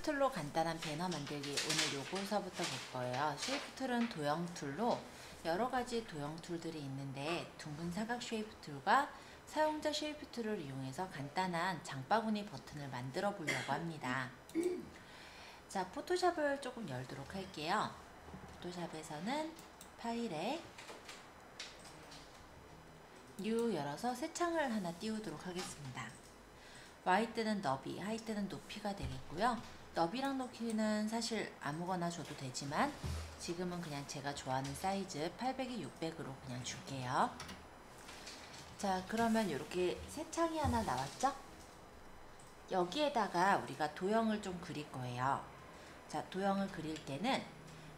툴로 간단한 배너 만들기, 오늘 요거서부터 볼 거예요. 쉐이프 툴은 도형 툴로 여러 가지 도형 툴들이 있는데, 둥근 사각 쉐이프 툴과 사용자 쉐이프 툴을 이용해서 간단한 장바구니 버튼을 만들어 보려고 합니다. 자, 포토샵을 조금 열도록 할게요. 포토샵에서는 파일에 뉴 열어서 새 창을 하나 띄우도록 하겠습니다. 와이드는 너비, 하이트는 높이가 되겠고요. 너비랑 높이는 사실 아무거나 줘도 되지만 지금은 그냥 제가 좋아하는 사이즈 800에 600으로 그냥 줄게요. 자, 그러면 이렇게 새 창이 하나 나왔죠? 여기에다가 우리가 도형을 좀 그릴 거예요. 자, 도형을 그릴 때는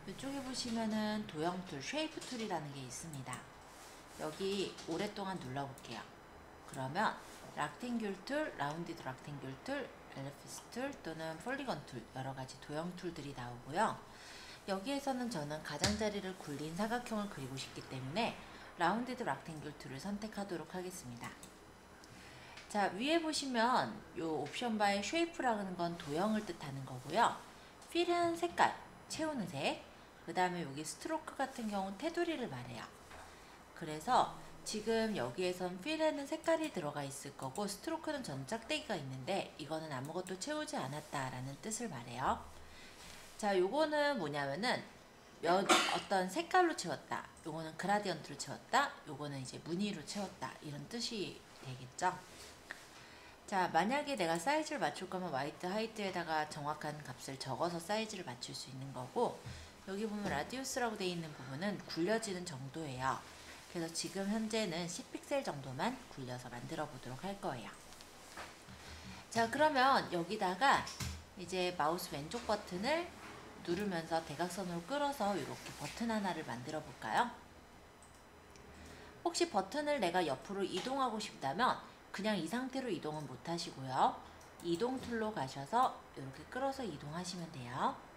이쪽에 보시면은 도형 툴, 쉐이프 툴이라는 게 있습니다. 여기 오랫동안 눌러볼게요. 그러면 락탱귤 툴, 라운디드 락탱귤 툴, 엘리피스 툴 또는 폴리건 툴, 여러가지 도형 툴들이 나오고요. 여기에서는 저는 가장자리를 굴린 사각형을 그리고 싶기 때문에 라운디드 락탱귤 툴을 선택하도록 하겠습니다. 자, 위에 보시면 이 옵션 바의 쉐이프라는 건 도형을 뜻하는 거고요. 필은 색깔, 채우는 색, 그 다음에 여기 스트로크 같은 경우는 테두리를 말해요. 그래서 지금 여기에선 필에는 색깔이 들어가 있을 거고, 스트로크는 전 짝대기가 있는데 이거는 아무것도 채우지 않았다라는 뜻을 말해요. 자, 요거는 뭐냐면은 어떤 색깔로 채웠다, 요거는 그라디언트로 채웠다, 요거는 이제 무늬로 채웠다, 이런 뜻이 되겠죠. 자, 만약에 내가 사이즈를 맞출 거면 와이드, 하이트에다가 정확한 값을 적어서 사이즈를 맞출 수 있는 거고, 여기 보면 라디우스라고 되어 있는 부분은 굴려지는 정도예요. 그래서 지금 현재는 10픽셀 정도만 굴려서 만들어 보도록 할 거예요. 자, 그러면 여기다가 이제 마우스 왼쪽 버튼을 누르면서 대각선으로 끌어서 이렇게 버튼 하나를 만들어 볼까요? 혹시 버튼을 내가 옆으로 이동하고 싶다면 그냥 이 상태로 이동은 못 하시고요. 이동 툴로 가셔서 이렇게 끌어서 이동하시면 돼요.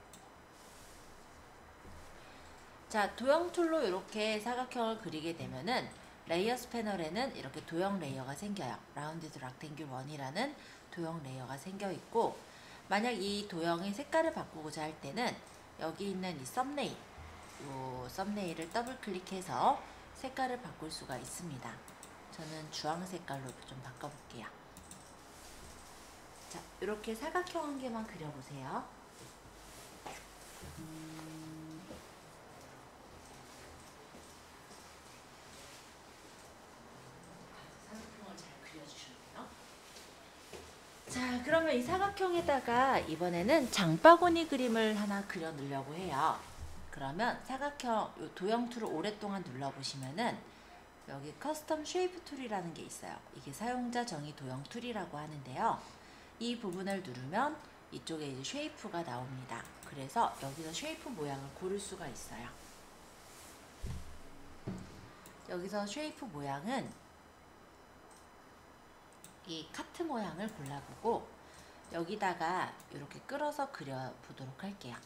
자, 도형 툴로 이렇게 사각형을 그리게 되면은 레이어스 패널에는 이렇게 도형 레이어가 생겨요. 라운디드 락탱귤 1이라는 도형 레이어가 생겨 있고, 만약 이 도형의 색깔을 바꾸고자 할 때는 여기 있는 이 썸네일, 이 썸네일을 더블 클릭해서 색깔을 바꿀 수가 있습니다. 저는 주황 색깔로 좀 바꿔볼게요. 자, 이렇게 사각형 한 개만 그려보세요. 자, 그러면 이 사각형에다가 이번에는 장바구니 그림을 하나 그려 놓으려고 해요. 그러면 사각형 요 도형 툴을 오랫동안 눌러보시면은 여기 커스텀 쉐이프 툴이라는 게 있어요. 이게 사용자 정의 도형 툴이라고 하는데요. 이 부분을 누르면 이쪽에 이제 쉐이프가 나옵니다. 그래서 여기서 쉐이프 모양을 고를 수가 있어요. 여기서 쉐이프 모양은 이 카트 모양을 골라보고 여기다가 이렇게 끌어서 그려보도록 할게요.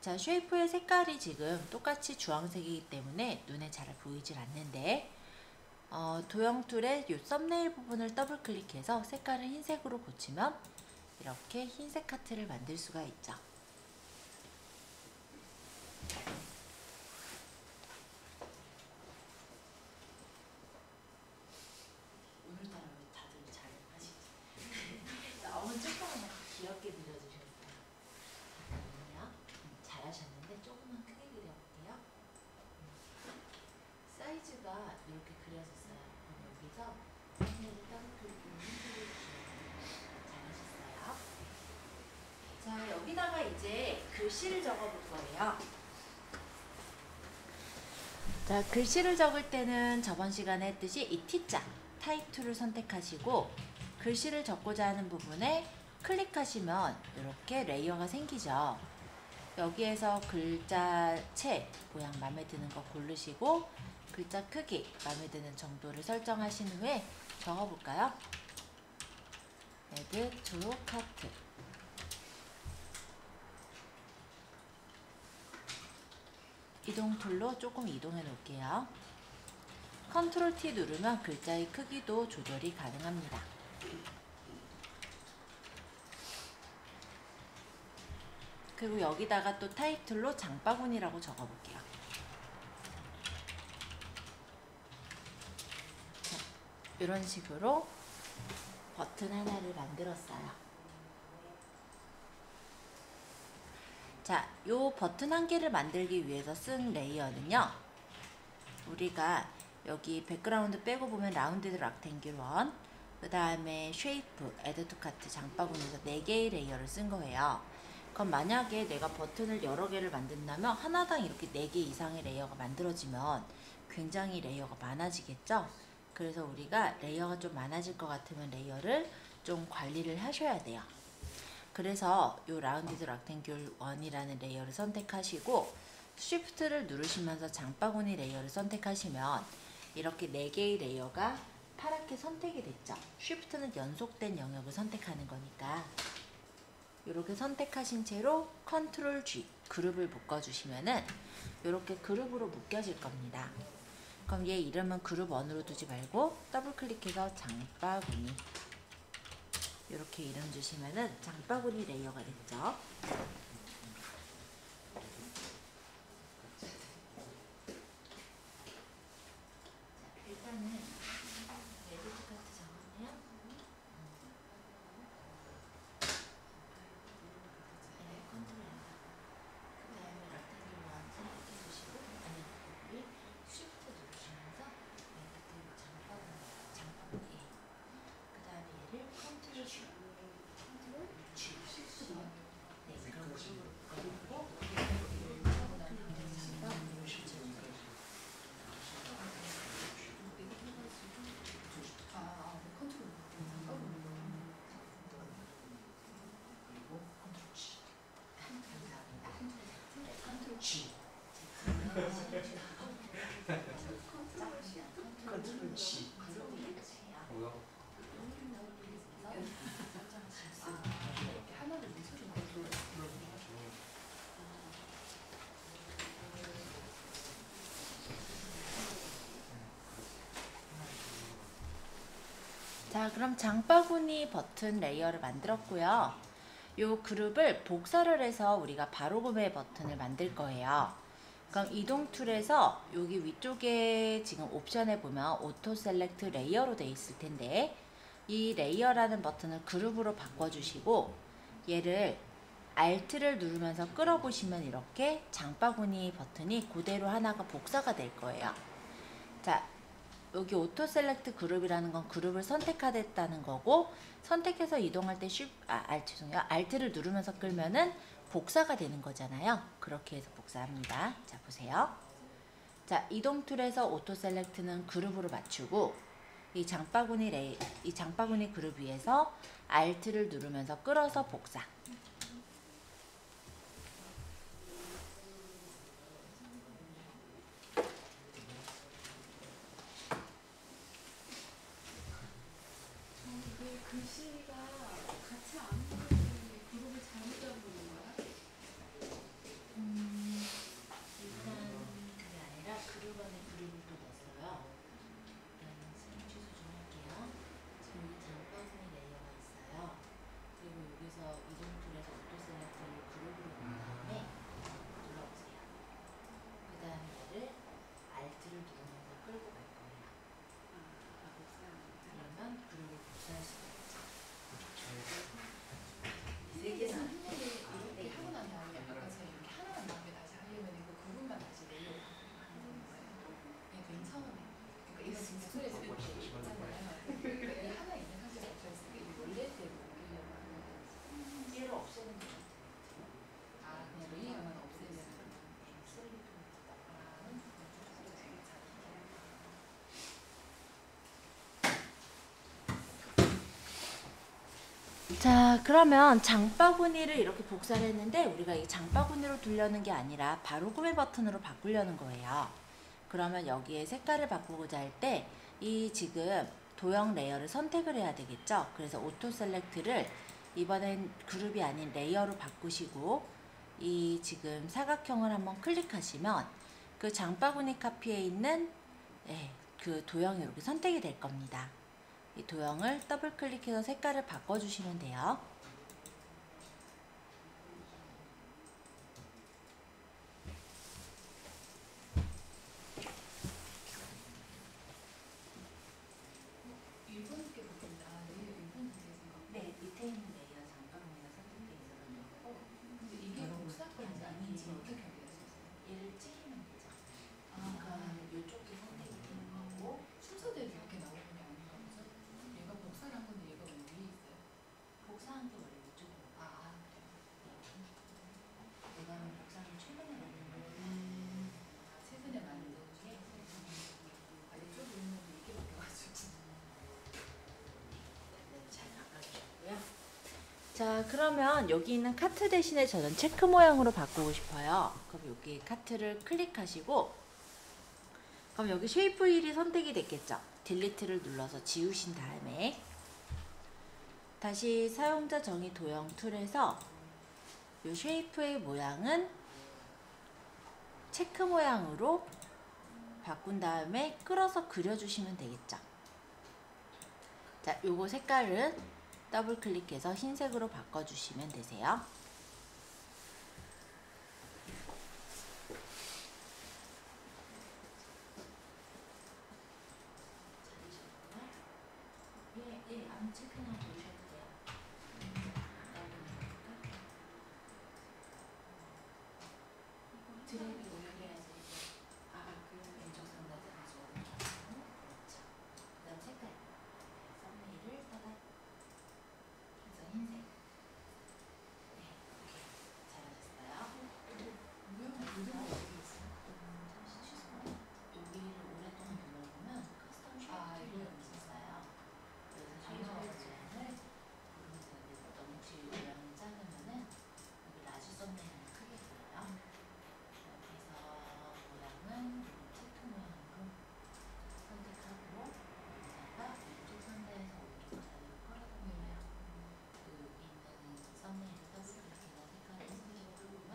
자, 쉐이프의 색깔이 지금 똑같이 주황색이기 때문에 눈에 잘 보이질 않는데, 도형 툴의 이 썸네일 부분을 더블 클릭해서 색깔을 흰색으로 고치면 이렇게 흰색 카트를 만들 수가 있죠. 오늘따라 왜 다들 잘 하시지? 너무 조금만 귀엽게 그려주셨어요. 잠깐만요. 잘하셨는데 조금만 크게 그려볼게요. 사이즈가 이렇게 그려졌어요. 그럼 여기서 썸네일을 더블 클릭하면 흰색을 주셔요. 잘하셨어요. 자, 여기다가 이제 글씨를 적어볼 거예요. 자, 글씨를 적을 때는 저번 시간에 했듯이 이 T자, 타입 툴을 선택하시고 글씨를 적고자 하는 부분에 클릭하시면 이렇게 레이어가 생기죠. 여기에서 글자체 모양 마음에 드는 거 고르시고 글자 크기 마음에 드는 정도를 설정하신 후에 적어볼까요? Add to cart. 이동 툴로 조금 이동해 놓을게요. 컨트롤 T 누르면 글자의 크기도 조절이 가능합니다. 그리고 여기다가 또 타이틀로 장바구니라고 적어볼게요. 자, 이런 식으로 버튼 하나를 만들었어요. 자, 요 버튼 한 개를 만들기 위해서 쓴 레이어는요, 우리가 여기 백그라운드 빼고 보면 라운드 락탱귤 1, 그 다음에 쉐이프, 애드 투 카트, 장바구니에서 4개의 레이어를 쓴 거예요. 그럼 만약에 내가 버튼을 여러 개를 만든다면 하나당 이렇게 4개 이상의 레이어가 만들어지면 굉장히 레이어가 많아지겠죠? 그래서 우리가 레이어가 좀 많아질 것 같으면 레이어를 좀 관리를 하셔야 돼요. 그래서 이 라운디드 락탱귤 1이라는 레이어를 선택하시고 쉬프트를 누르시면서 장바구니 레이어를 선택하시면 이렇게 4개의 레이어가 파랗게 선택이 됐죠. 쉬프트는 연속된 영역을 선택하는 거니까 이렇게 선택하신 채로 컨트롤 G 그룹을 묶어주시면은 이렇게 그룹으로 묶여질 겁니다. 그럼 얘 이름은 그룹 1으로 두지 말고 더블 클릭해서 장바구니 이렇게 이름 주시면은 장바구니 레이어가 됐죠. 일단은 레드 카트 적었네요. 네, 컨트롤 N. 그 다음에 락탱귤 1 선택해 주시고, 아니, 우리 쉬프트 누르시면서 락탱귤 장바구니. 그 다음에 얘를 컨트롤 G. 컨트롤 G. 네, 그런 식으로 그리고 자, 그럼 장바구니 버튼 레이어를 만들었고요. 요 그룹을 복사를 해서 우리가 바로 구매 버튼을 만들 거예요. 그럼 이동 툴에서 여기 위쪽에 지금 옵션에 보면 오토 셀렉트 레이어로 되어 있을 텐데 이 레이어라는 버튼을 그룹으로 바꿔주시고 얘를 Alt를 누르면서 끌어보시면 이렇게 장바구니 버튼이 그대로 하나가 복사가 될 거예요. 자, 여기 오토 셀렉트 그룹이라는 건 그룹을 선택하겠다는 거고 선택해서 이동할 때 죄송해요. Alt를 누르면서 끌면은 복사가 되는 거잖아요. 그렇게 해서 복사합니다. 자, 보세요. 자, 이동 툴에서 오토 셀렉트는 그룹으로 맞추고 이 장바구니 그룹 위에서 Alt를 누르면서 끌어서 복사. 글씨가 같이 안 보이는데 그룹을 잘못 잡은 건가요? 일단 그게 아니라 그룹 안에 그룹을 또 넣었어요. 일단 취소 좀 할게요. 지금 여기 장바구니 레이어가 있어요. 그리고 여기서 이동 툴에서 오토 셀렉트를 그룹으로 넣은 다음에 눌러보세요. 그 다음에 얘를 Alt를 누르면서 끌고 갈 거예요. 그러면 그룹을 복사할 수가 있죠. 이렇게 하고 난 다음에 아까 제가 이렇게 하나만 남겨 다시 하려면 그 그룹만 다시 내려고 하는 거예요. 네, 괜찮아요. 그러니까 이거 지금 소리에서 이렇게 있잖아요. 이 하나 있는 상태에서 없어졌으니까 이 원래대로 옮기려고 하는 거예요. 얘를 없애는 게 같아요. 아, 그냥 레이어만 없애면 자, 그러면 장바구니를 이렇게 복사를 했는데 우리가 이 장바구니로 두려는 게 아니라 바로 구매 버튼으로 바꾸려는 거예요. 그러면 여기에 색깔을 바꾸고자 할 때 이 지금 도형 레이어를 선택을 해야 되겠죠. 그래서 오토 셀렉트를 이번엔 그룹이 아닌 레이어로 바꾸시고 이 지금 사각형을 한번 클릭하시면 그 장바구니 카피에 있는 그 도형이 이렇게 선택이 될 겁니다. 이 도형을 더블 클릭해서 색깔을 바꿔주시면 돼요. 자, 그러면 여기 있는 카트 대신에 저는 체크 모양으로 바꾸고 싶어요. 그럼 여기 카트를 클릭하시고, 그럼 여기 쉐이프 휠이 선택이 됐겠죠? 딜리트를 눌러서 지우신 다음에 다시 사용자 정의 도형 툴에서 이 쉐이프의 모양은 체크 모양으로 바꾼 다음에 끌어서 그려주시면 되겠죠? 자, 요거 색깔은 더블 클릭해서 흰색으로 바꿔주시면 되세요. 아무 체크나 보셔도 돼요. 드래그 올려야지. 왼쪽 상단에 가지고. 그렇죠. 그 다음 색깔. 썸네일을 따다. 그래서 흰색. 네, 이렇게 잘하셨어요. 잠시 취소. 여기를 오랫동안 눌러보면 커스텀 쉐이프가 있었어요. 그래서 쉐이프 모양을 부르면서 너무 혹시 모양이 작으면은 여기 라지 썸네일을 크게 써요. 이렇게 해서 모양은 체크 모양으로 선택하고 여기다가 왼쪽 상단에서 오른쪽 아래로 끌어당기면 그 있는 썸네일을 더블 클릭해서 색깔을 선택해보면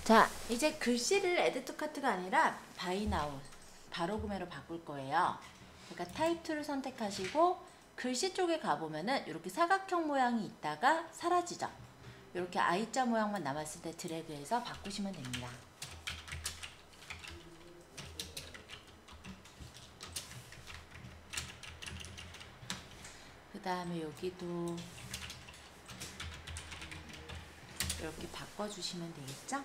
자, 이제 글씨를 에드 투 카트가 아니라 바이 나우, 바로 구매로 바꿀 거예요. 그러니까 타입 툴을 선택하시고 글씨 쪽에 가보면은 이렇게 사각형 모양이 있다가 사라지죠. 이렇게 I자 모양만 남았을 때 드래그해서 바꾸시면 됩니다. 그 다음에 여기도 이렇게 바꿔주시면 되겠죠?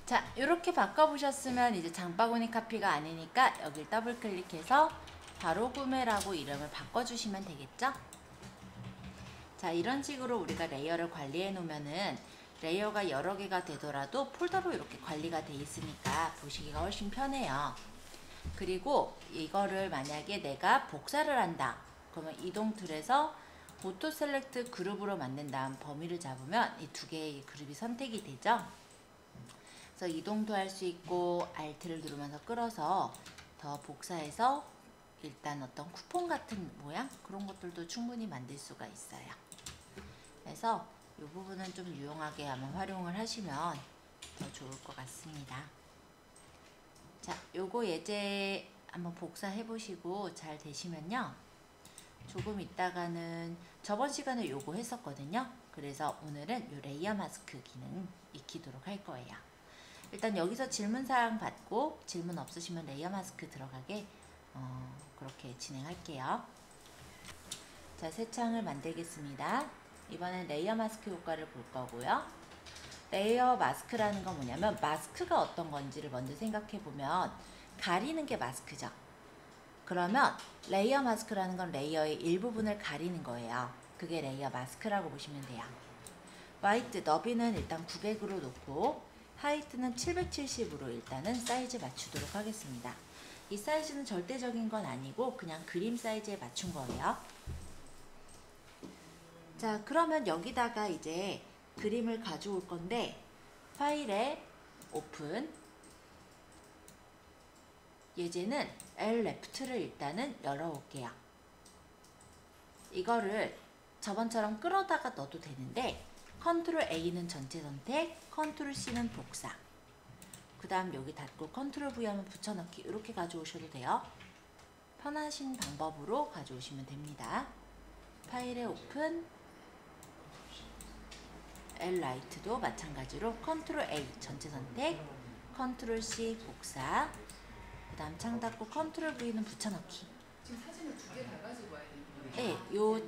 자, 이렇게 바꿔보셨으면 이제 장바구니 카피가 아니니까 여길 더블 클릭해서 바로 구매라고 이름을 바꿔주시면 되겠죠? 자, 이런 식으로 우리가 레이어를 관리해 놓으면은 레이어가 여러 개가 되더라도 폴더로 이렇게 관리가 돼 있으니까 보시기가 훨씬 편해요. 그리고 이거를 만약에 내가 복사를 한다. 그러면 이동 툴에서 오토 셀렉트 그룹으로 만든 다음 범위를 잡으면 이 두 개의 그룹이 선택이 되죠. 그래서 이동도 할 수 있고 Alt를 누르면서 끌어서 더 복사해서 일단 어떤 쿠폰 같은 모양 그런 것들도 충분히 만들 수가 있어요. 그래서 이 부분은 좀 유용하게 한번 활용을 하시면 더 좋을 것 같습니다. 자, 요거 예제 한번 복사해 보시고 잘 되시면요. 조금 있다가는 저번 시간에 요거 했었거든요. 그래서 오늘은 요 레이어 마스크 기능 익히도록 할 거예요. 일단 여기서 질문사항 받고 질문 없으시면 레이어 마스크 들어가게 그렇게 진행할게요. 자, 새 창을 만들겠습니다. 이번엔 레이어 마스크 효과를 볼 거고요. 레이어 마스크라는 건 뭐냐면 마스크가 어떤 건지를 먼저 생각해 보면 가리는 게 마스크죠. 그러면 레이어 마스크라는 건 레이어의 일부분을 가리는 거예요. 그게 레이어 마스크라고 보시면 돼요. 화이트 너비는 일단 900으로 놓고 하이트는 770으로 일단은 사이즈 맞추도록 하겠습니다. 이 사이즈는 절대적인 건 아니고 그냥 그림 사이즈에 맞춘 거예요. 자, 그러면 여기다가 이제 그림을 가져올 건데 파일에 오픈 예제는 L left를 일단은 열어올게요. 이거를 저번처럼 끌어다가 넣어도 되는데 컨트롤 A는 전체 선택, 컨트롤 C는 복사. 그 다음 여기 닫고 컨트롤 V 하면 붙여넣기 이렇게 가져오셔도 돼요. 편하신 방법으로 가져오시면 됩니다. 파일에 오픈, L 라이트도 마찬가지로 컨트롤 A 전체 선택, 컨트롤 C 복사. 그 다음 창 닫고 컨트롤 V는 붙여넣기. 지금 사진을 2개 다 가지고 와야 되는 네, 요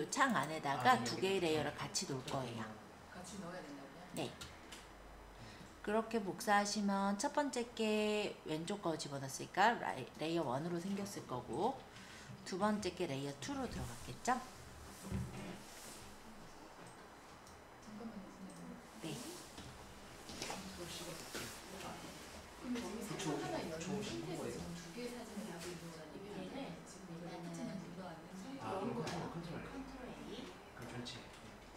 창 안에다가 2개의 레이어를 같이 놓을 거예요. 같이 넣어야 된다고요? 네. 그렇게 복사하시면 첫 번째 게 왼쪽 거 집어넣었으니까 레이어 1으로 생겼을 거고, 두 번째 게 레이어 2로 들어갔겠죠? 잠깐만요, 선생님. 네. 그럼 여기 사진 하나 열린 상태에서 지금 2개의 사진을 하고 있는 거라는 얘기는 지금 일단 사진은 묻어왔는 상태로 그럼 온 거예요. 컨트롤 컨트롤 A, 그럼 전체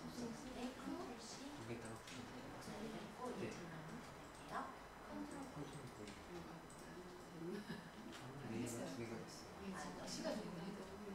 컨트롤 C, 컨트롤 C, 두개 있다가 복사를 했고 이 들어가면 될게요. 컨트롤 V. 레이어가 두 개가 있어. 시가 좀 걸리더라고요.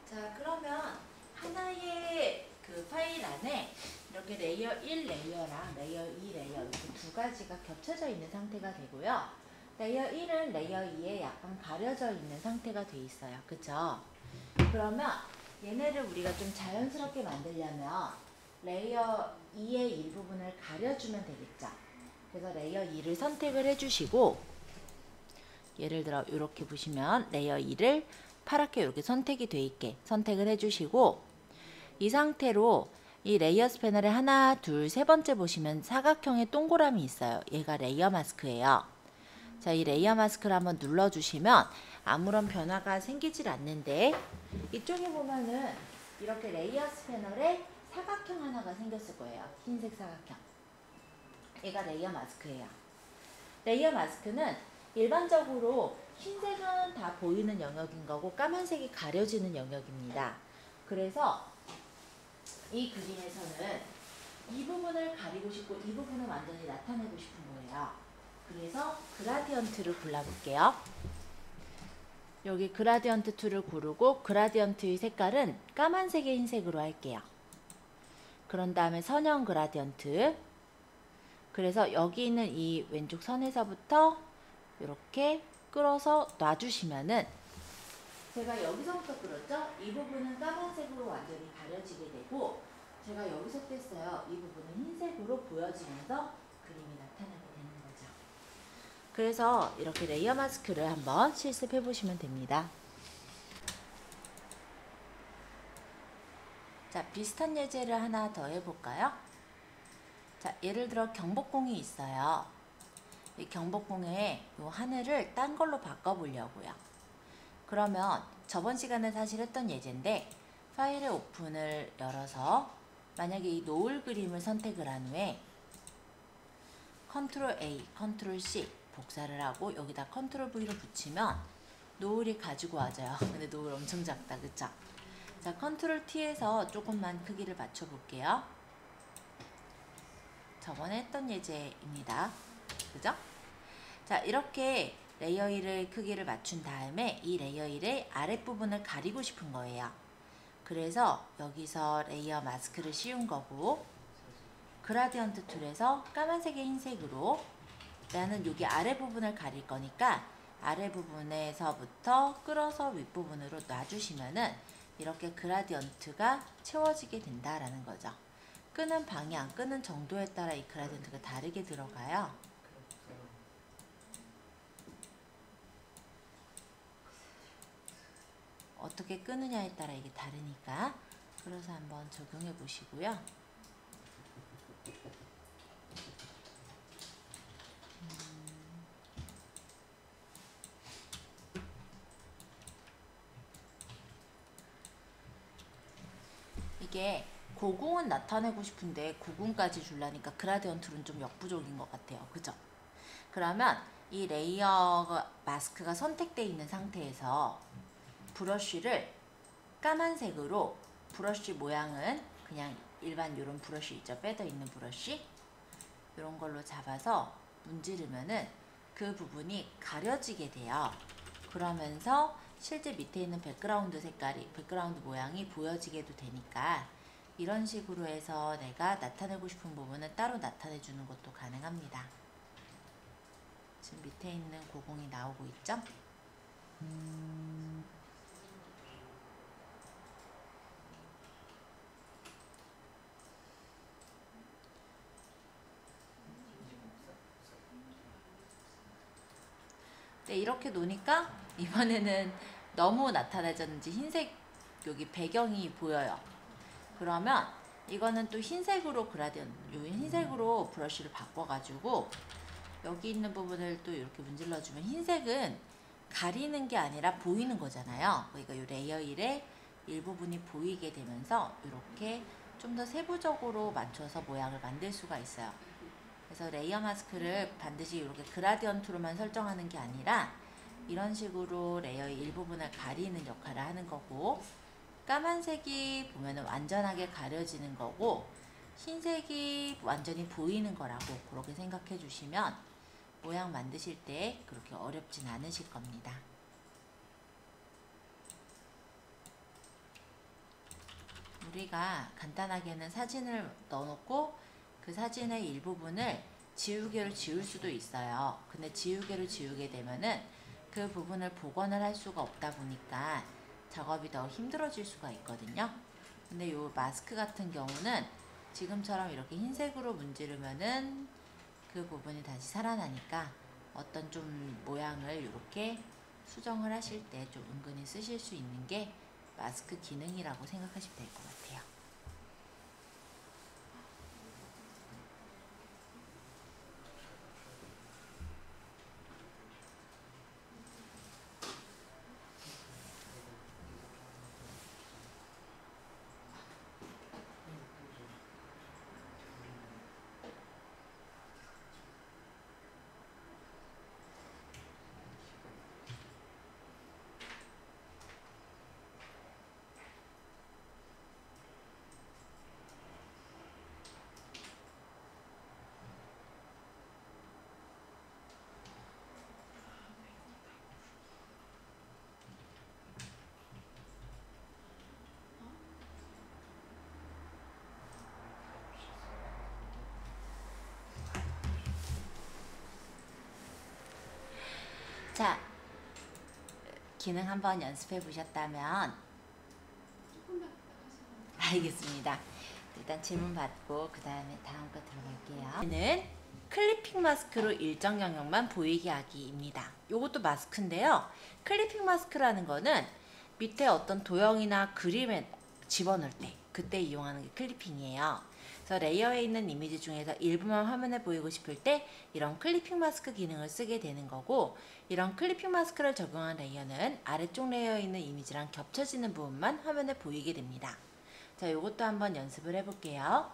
자, 그러면 하나의 그 파일 안에 이렇게 레이어 1 레이어랑 레이어 2 레이어 이렇게 두 가지가 겹쳐져 있는 상태가 되고요. 레이어 1은 레이어 2에 약간 가려져 있는 상태가 돼 있어요. 그쵸? 그러면 얘네를 우리가 좀 자연스럽게 만들려면 레이어 2의 일부분을 가려주면 되겠죠. 그래서 레이어 2를 선택을 해주시고, 예를 들어 이렇게 보시면 레이어 2를 파랗게 이렇게 선택이 돼 있게 선택을 해주시고, 이 상태로 이 레이어스 패널에 하나, 둘, 세 번째 보시면 사각형의 동그라미 있어요. 얘가 레이어 마스크예요. 자, 이 레이어 마스크를 한번 눌러주시면 아무런 변화가 생기질 않는데, 이쪽에 보면은 이렇게 레이어스 패널에 사각형 하나가 생겼을 거예요. 흰색 사각형. 얘가 레이어 마스크예요. 레이어 마스크는 일반적으로 흰색은 다 보이는 영역인 거고 까만색이 가려지는 영역입니다. 그래서 이 그림에서는 이 부분을 가리고 싶고 이 부분을 완전히 나타내고 싶은 거예요. 그래서 그라디언트를 골라볼게요. 여기 그라디언트 툴을 고르고 그라디언트의 색깔은 까만색의 흰색으로 할게요. 그런 다음에 선형 그라디언트. 그래서 여기 있는 이 왼쪽 선에서부터 이렇게 끌어서 놔주시면은, 제가 여기서부터 끌었죠? 이 부분은 까만색으로 완전히 가려지게 되고, 제가 여기서 뗐어요. 이 부분은 흰색으로 보여지면서 그림이 나타나게 되는 거죠. 그래서 이렇게 레이어 마스크를 한번 실습해 보시면 됩니다. 자, 비슷한 예제를 하나 더 해볼까요? 자, 예를 들어 경복궁이 있어요. 이 경복궁의 이 하늘을 딴 걸로 바꿔보려고요. 그러면 저번 시간에 사실 했던 예제인데, 파일의 오픈을 열어서 만약에 이 노을 그림을 선택을 한 후에 컨트롤 A, 컨트롤 C 복사를 하고 여기다 컨트롤 V로 붙이면 노을이 가지고 와져요. 근데 노을 엄청 작다, 그쵸? 자, 컨트롤 T에서 조금만 크기를 맞춰볼게요. 저번에 했던 예제입니다. 그죠? 자, 이렇게 레이어 1의 크기를 맞춘 다음에 이 레이어 1의 아랫부분을 가리고 싶은 거예요. 그래서 여기서 레이어 마스크를 씌운 거고, 그라디언트 툴에서 까만색의 흰색으로 나는 여기 아래 부분을 가릴 거니까 아래 부분에서부터 끌어서 윗부분으로 놔주시면은 이렇게 그라디언트가 채워지게 된다라는 거죠. 끄는 방향, 끄는 정도에 따라 이 그라디언트가 다르게 들어가요. 어떻게 끄느냐에 따라 이게 다르니까. 그래서 한번 적용해 보시고요. 이게 고궁은 나타내고 싶은데 고궁까지 주려니까 그라디언트는 좀 역부족인 것 같아요. 그죠? 그러면 이 레이어 마스크가 선택되어 있는 상태에서 브러쉬를 까만색으로, 브러쉬 모양은 그냥 일반 이런 브러쉬 있죠? 빼져 있는 브러쉬 이런 걸로 잡아서 문지르면은 그 부분이 가려지게 돼요. 그러면서 실제 밑에 있는 백그라운드 색깔이, 백그라운드 모양이 보여지게도 되니까 이런 식으로 해서 내가 나타내고 싶은 부분은 따로 나타내 주는 것도 가능합니다. 지금 밑에 있는 고궁이 나오고 있죠? 네, 이렇게 놓으니까 이번에는 너무 나타나졌는지 흰색 여기 배경이 보여요. 그러면 이거는 또 흰색으로 요 흰색으로 브러쉬를 바꿔가지고 여기 있는 부분을 또 이렇게 문질러주면, 흰색은 가리는 게 아니라 보이는 거잖아요. 그러니까 이 레이어 1의 일부분이 보이게 되면서 이렇게 좀 더 세부적으로 맞춰서 모양을 만들 수가 있어요. 그래서 레이어 마스크를 반드시 이렇게 그라디언트로만 설정하는 게 아니라 이런 식으로 레이어의 일부분을 가리는 역할을 하는 거고, 까만색이 보면은 완전하게 가려지는 거고 흰색이 완전히 보이는 거라고 그렇게 생각해 주시면 모양 만드실 때 그렇게 어렵진 않으실 겁니다. 우리가 간단하게는 사진을 넣어놓고 그 사진의 일부분을 지우개로 지울 수도 있어요. 근데 지우개로 지우게 되면은 그 부분을 복원을 할 수가 없다 보니까 작업이 더 힘들어질 수가 있거든요. 근데 요 마스크 같은 경우는 지금처럼 이렇게 흰색으로 문지르면은 그 부분이 다시 살아나니까 어떤 좀 모양을 이렇게 수정을 하실 때 좀 은근히 쓰실 수 있는 게 마스크 기능이라고 생각하시면 될 것 같아요. 자, 기능 한번 연습해 보셨다면 알겠습니다. 일단 질문 받고 그 다음에 다음 거 들어갈게요. 얘는 클리핑 마스크로 일정 영역만 보이게 하기입니다. 요것도 마스크인데요. 클리핑 마스크라는 거는 밑에 어떤 도형이나 그림에 집어넣을 때 그때 이용하는 게 클리핑이에요. 그래서 레이어에 있는 이미지 중에서 일부만 화면에 보이고 싶을 때 이런 클리핑 마스크 기능을 쓰게 되는 거고, 이런 클리핑 마스크를 적용한 레이어는 아래쪽 레이어에 있는 이미지랑 겹쳐지는 부분만 화면에 보이게 됩니다. 자, 요것도 한번 연습을 해볼게요.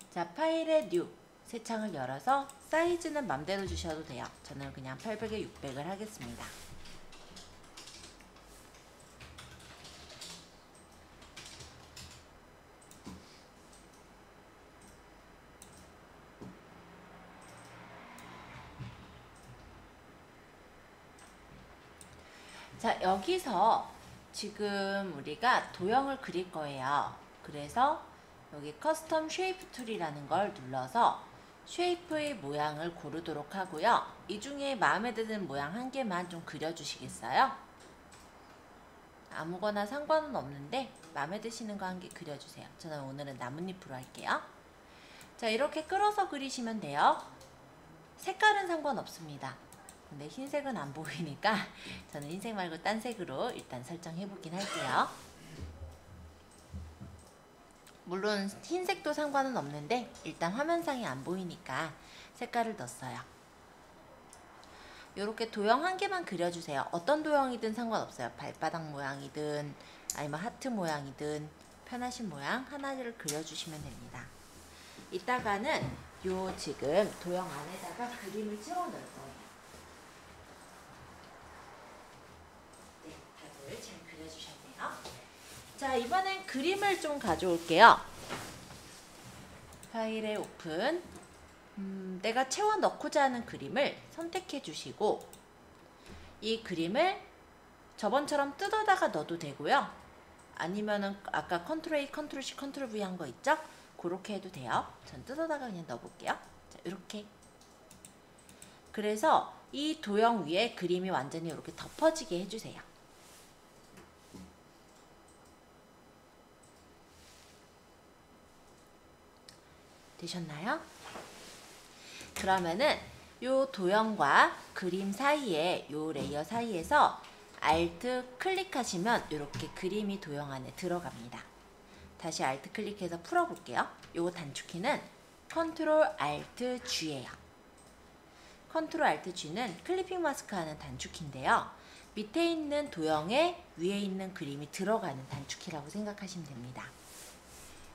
자, 파일의 뉴 새 창을 열어서 사이즈는 맘대로 주셔도 돼요. 저는 그냥 800에 600을 하겠습니다. 자, 여기서 지금 우리가 도형을 그릴 거예요. 그래서 여기 커스텀 쉐이프 툴이라는 걸 눌러서 쉐이프의 모양을 고르도록 하고요. 이 중에 마음에 드는 모양 한 개만 좀 그려주시겠어요? 아무거나 상관은 없는데 마음에 드시는 거 한 개 그려주세요. 저는 오늘은 나뭇잎으로 할게요. 자, 이렇게 끌어서 그리시면 돼요. 색깔은 상관없습니다. 근데 흰색은 안 보이니까 저는 흰색 말고 딴 색으로 일단 설정해 보긴 할게요. 물론 흰색도 상관은 없는데 일단 화면상에 안 보이니까 색깔을 넣었어요. 이렇게 도형 한 개만 그려주세요. 어떤 도형이든 상관없어요. 발바닥 모양이든 아니면 하트 모양이든 편하신 모양 하나를 그려주시면 됩니다. 이따가는 요 지금 도형 안에다가 그림을 채워 넣을 거예요. 네, 다들 잘 그려주셨네요. 자, 이번엔 그림을 좀 가져올게요. 파일에 오픈. 내가 채워 넣고자 하는 그림을 선택해 주시고 이 그림을 저번처럼 뜯어다가 넣어도 되고요. 아니면은 아까 컨트롤 A, 컨트롤 C, 컨트롤 V 한 거 있죠? 그렇게 해도 돼요. 전 뜯어다가 그냥 넣어볼게요. 자, 이렇게. 그래서 이 도형 위에 그림이 완전히 이렇게 덮어지게 해주세요. 되셨나요? 그러면은 요 도형과 그림 사이에 요 레이어 사이에서 Alt 클릭하시면 이렇게 그림이 도형 안에 들어갑니다. 다시 Alt 클릭해서 풀어볼게요. 요 단축키는 Ctrl Alt G예요. Ctrl Alt G는 클리핑 마스크 하는 단축키인데요. 밑에 있는 도형에 위에 있는 그림이 들어가는 단축키라고 생각하시면 됩니다.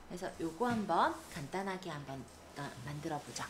그래서 요거 한번 간단하게 한번 만들어 보죠.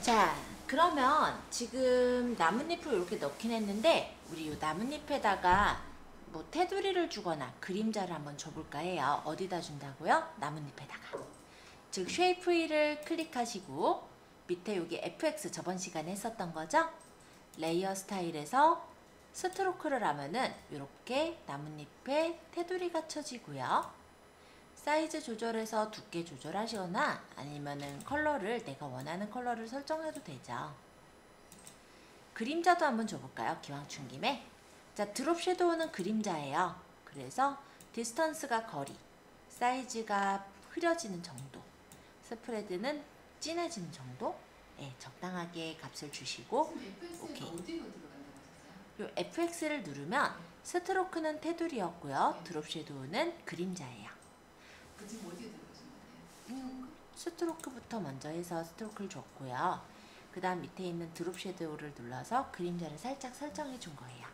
자, 그러면 지금 나뭇잎을 이렇게 넣긴 했는데 우리 이 나뭇잎에다가 뭐 테두리를 주거나 그림자를 한번 줘볼까 해요. 어디다 준다고요? 나뭇잎에다가. 즉 쉐이프 휠을 클릭하시고 밑에 여기 FX 저번 시간에 했었던 거죠? 레이어 스타일에서 스트로크를 하면은 이렇게 나뭇잎에 테두리가 쳐지고요. 사이즈 조절해서 두께 조절하시거나 아니면은 컬러를 내가 원하는 컬러를 설정해도 되죠. 그림자도 한번 줘볼까요? 기왕 준 김에. 자, 드롭 섀도우는 그림자예요. 그래서 디스턴스가 거리, 사이즈가 흐려지는 정도, 스프레드는 진해지는 정도, 네, 적당하게 값을 주시고 오케이. 요 FX를 누르면 스트로크는 테두리였고요. 드롭 섀도우는 그림자예요. 지금 어디에 들어가신 거예요? 스트로크부터 먼저 해서 스트로크를 줬고요. 그 다음 밑에 있는 드롭 섀도우를 눌러서 그림자를 살짝 설정해 준 거예요.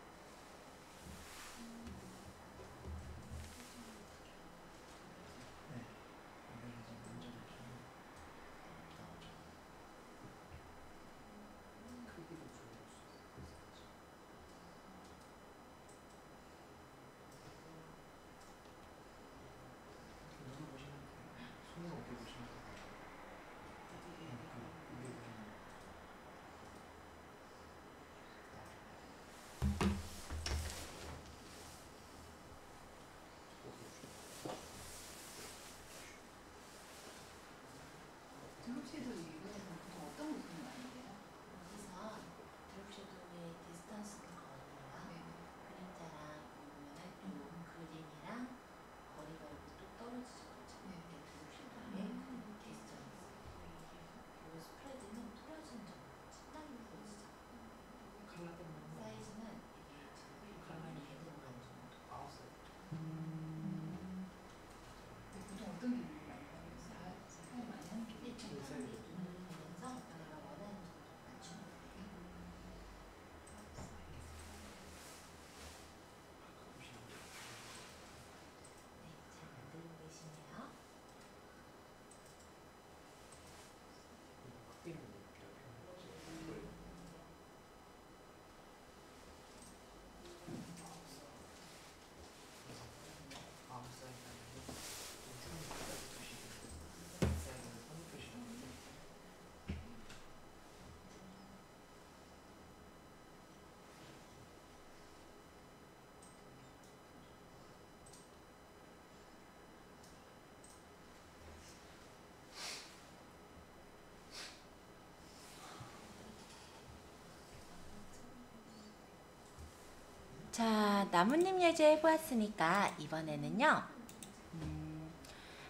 나뭇잎 예제 해보았으니까 이번에는요.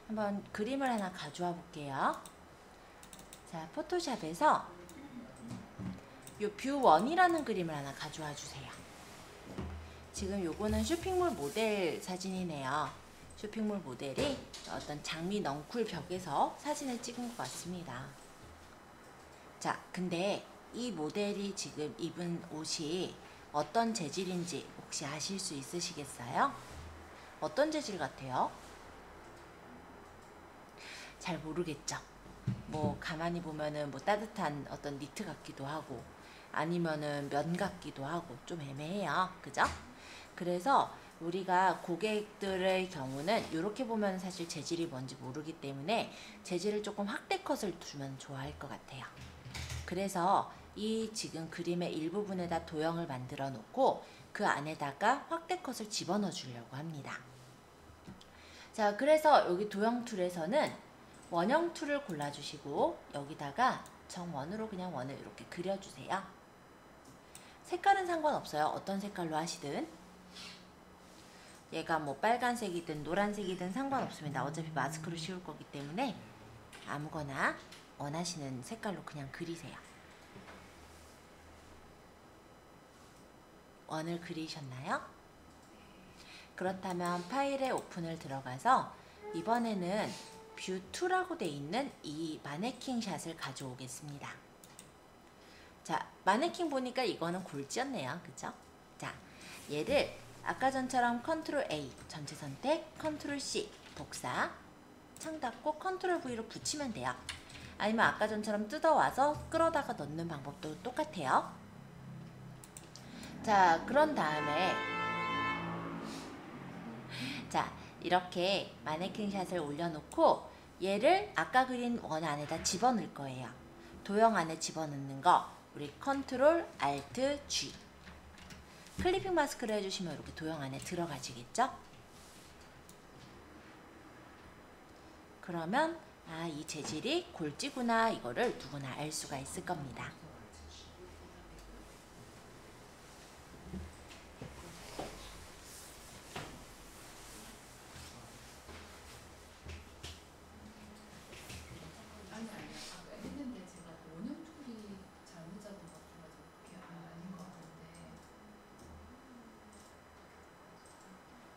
한번 그림을 하나 가져와 볼게요. 자, 포토샵에서 요 뷰1이라는 그림을 하나 가져와 주세요. 지금 요거는 쇼핑몰 모델 사진이네요. 쇼핑몰 모델이 어떤 장미 넝쿨 벽에서 사진을 찍은 것 같습니다. 자, 근데 이 모델이 지금 입은 옷이 어떤 재질인지 혹시 아실 수 있으시겠어요? 어떤 재질 같아요? 잘 모르겠죠? 뭐 가만히 보면은 뭐 따뜻한 어떤 니트 같기도 하고 아니면은 면 같기도 하고 좀 애매해요. 그죠? 그래서 우리가 고객들의 경우는 이렇게 보면 사실 재질이 뭔지 모르기 때문에 재질을 조금 확대 컷을 주면 좋아할 것 같아요. 그래서 이 지금 그림의 일부분에다 도형을 만들어 놓고 그 안에다가 확대 컷을 집어넣어 주려고 합니다. 자, 그래서 여기 도형 툴에서는 원형 툴을 골라주시고 여기다가 정원으로 그냥 원을 이렇게 그려주세요. 색깔은 상관없어요. 어떤 색깔로 하시든. 얘가 뭐 빨간색이든 노란색이든 상관없습니다. 어차피 마스크로 씌울 거기 때문에 아무거나 원하시는 색깔로 그냥 그리세요. 원을 그리셨나요? 그렇다면 파일의 오픈을 들어가서 이번에는 뷰2라고 돼 있는 이 마네킹 샷을 가져오겠습니다. 자, 마네킹 보니까 이거는 골지였네요. 그죠? 자, 얘를 아까 전처럼 컨트롤 A 전체 선택, 컨트롤 C 복사, 창 닫고 컨트롤 V로 붙이면 돼요. 아니면 아까 전처럼 뜯어와서 끌어다가 넣는 방법도 똑같아요. 자, 그런 다음에 자, 이렇게 마네킹 샷을 올려놓고 얘를 아까 그린 원 안에다 집어넣을 거예요. 도형 안에 집어넣는 거 우리 컨트롤 알트 G 클리핑 마스크를 해주시면 이렇게 도형 안에 들어가지겠죠? 그러면 아, 이 재질이 골지구나 이거를 누구나 알 수가 있을 겁니다. 했는데 제가 원형 툴이 잘못 잡은 것 같아가지고 그게 아닌 것 같은데.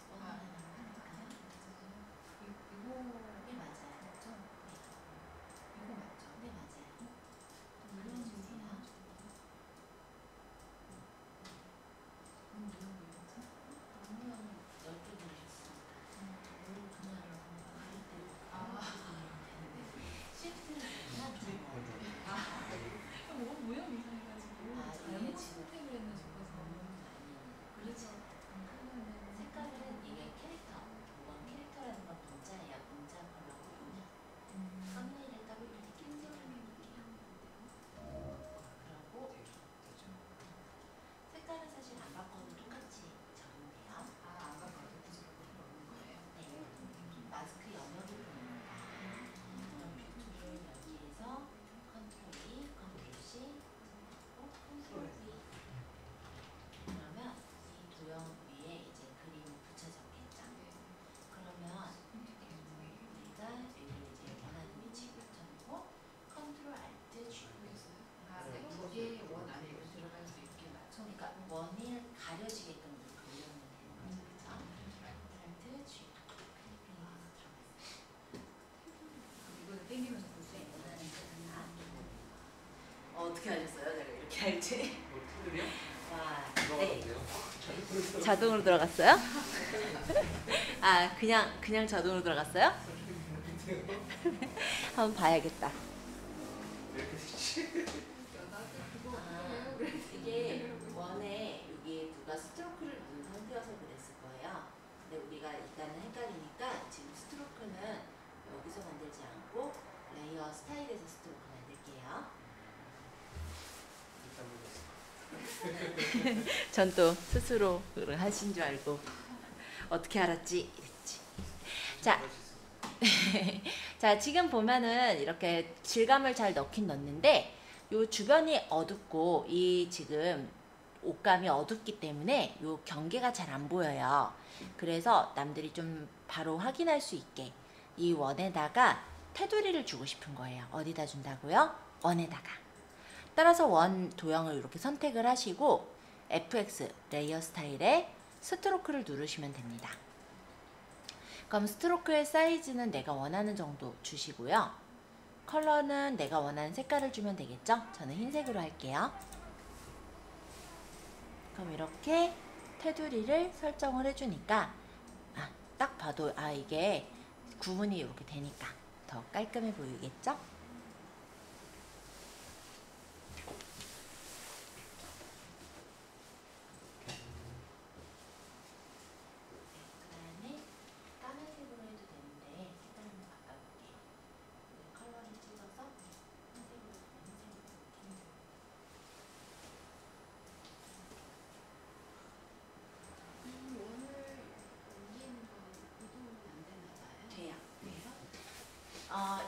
이거 맞아요. 맞죠? 이거 맞죠? 네, 맞아요. 눌러주세요. 너무 모양 이상해가지고 잘못 선택을 했나 싶어서. 그렇죠. 색깔은 이게 캐릭터, 이건 캐릭터라는 건 문자예요. 문자 컬러고 썸네일에 더블 클릭해서 색깔을 볼게요. 그리고 색깔은 사실 안 바꿔도 똑같이 적으면 돼요. 안 바꿔도 부족하게 넣는 거예요? 네. 마스크 영역이 보입니다. 그럼 뷰투를 여기에서 컨트롤 E, 컨트롤 C, 컨트롤 V. 그러면 이 도형 위에 이제 그림이 붙여졌겠죠. 그러면 우리가 여기 이제 원하는 위치에 붙여놓고 컨트롤 알트 G. 이게 원 안에 들어갈 수 있게 맞춰. 그러니까 원을 가려지게끔 돌려놓으면 되는 거죠. 그죠? 알트 G. 이거를 당기면서 볼 수 있는. 어떻게 하셨어요? 제가 이렇게 할지. 틀리요? 와, 네. 자동으로 들어갔어요? 아, 그냥 자동으로 들어갔어요? 한번 봐야겠다. 이게 원에 여기 누가 스트로크를 넣은 상태여서 그랬을 거예요. 근데 우리가 일단은 헷갈리니까 지금 스트로크는 여기서 만들지 않고 레이어 스타일에서 스트로크 만들게요. 전 또 스스로 하신 줄 알고 어떻게 알았지? 이랬지. 자, 자, 지금 보면은 이렇게 질감을 잘 넣긴 넣는데 요 주변이 어둡고 이 지금 옷감이 어둡기 때문에 요 경계가 잘 안 보여요. 그래서 남들이 좀 바로 확인할 수 있게 이 원에다가 테두리를 주고 싶은 거예요. 어디다 준다고요? 원에다가. 따라서 원 도형을 이렇게 선택을 하시고 FX 레이어 스타일에 스트로크를 누르시면 됩니다. 그럼 스트로크의 사이즈는 내가 원하는 정도 주시고요. 컬러는 내가 원하는 색깔을 주면 되겠죠? 저는 흰색으로 할게요. 그럼 이렇게 테두리를 설정을 해주니까 딱 봐도 이게 구분이 이렇게 되니까 더 깔끔해 보이겠죠? 그다음에 까만색으로 해도 되는데 색깔 한번 바꿔볼게요. 컬러를 찍어서 흰색으로 돼요.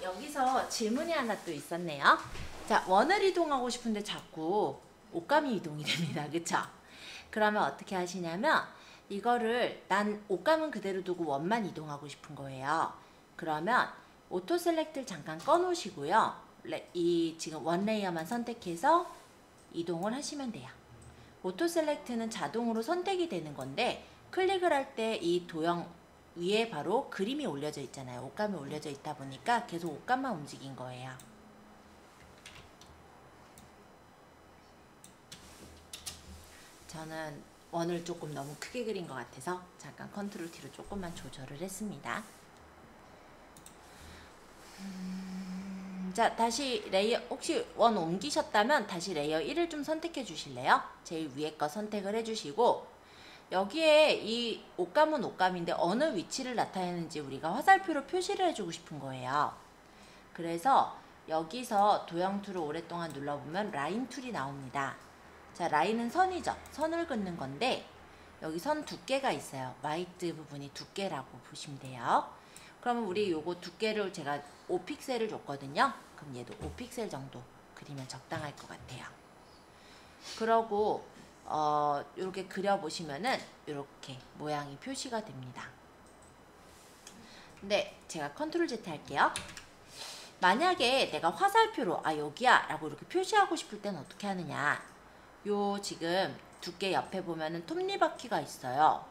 여기서 질문이 하나 또 있었네요. 자, 원을 이동하고 싶은데 자꾸 옷감이 이동이 됩니다. 그쵸? 그러면 어떻게 하시냐면 이거를 난 옷감은 그대로 두고 원만 이동하고 싶은 거예요. 그러면 오토 셀렉트를 잠깐 꺼 놓으시고요. 이 지금 원 레이어만 선택해서 이동을 하시면 돼요. 오토 셀렉트는 자동으로 선택이 되는 건데 클릭을 할 때 이 도형 위에 바로 그림이 올려져 있잖아요. 옷감이 올려져 있다 보니까 계속 옷감만 움직인 거예요. 저는 원을 조금 너무 크게 그린 것 같아서 잠깐 컨트롤 T로 조금만 조절을 했습니다. 자, 다시 레이어, 혹시 원 옮기셨다면 다시 레이어 1을 좀 선택해 주실래요? 제일 위에 거 선택을 해 주시고 여기에 이 옷감은 옷감인데 어느 위치를 나타내는지 우리가 화살표로 표시를 해주고 싶은 거예요. 그래서 여기서 도형 툴을 오랫동안 눌러보면 라인 툴이 나옵니다. 자, 라인은 선이죠. 선을 긋는 건데 여기 선 두께가 있어요. 화이트 부분이 두께라고 보시면 돼요. 그러면 우리 요거 두께를 제가 5픽셀을 줬거든요. 그럼 얘도 5픽셀 정도 그리면 적당할 것 같아요. 그러고 이렇게 그려보시면은 이렇게 모양이 표시가 됩니다. 근데 제가 컨트롤 Z 할게요. 만약에 내가 화살표로 여기야 라고 이렇게 표시하고 싶을 때는 어떻게 하느냐, 요 지금 두께 옆에 보면은 톱니바퀴가 있어요.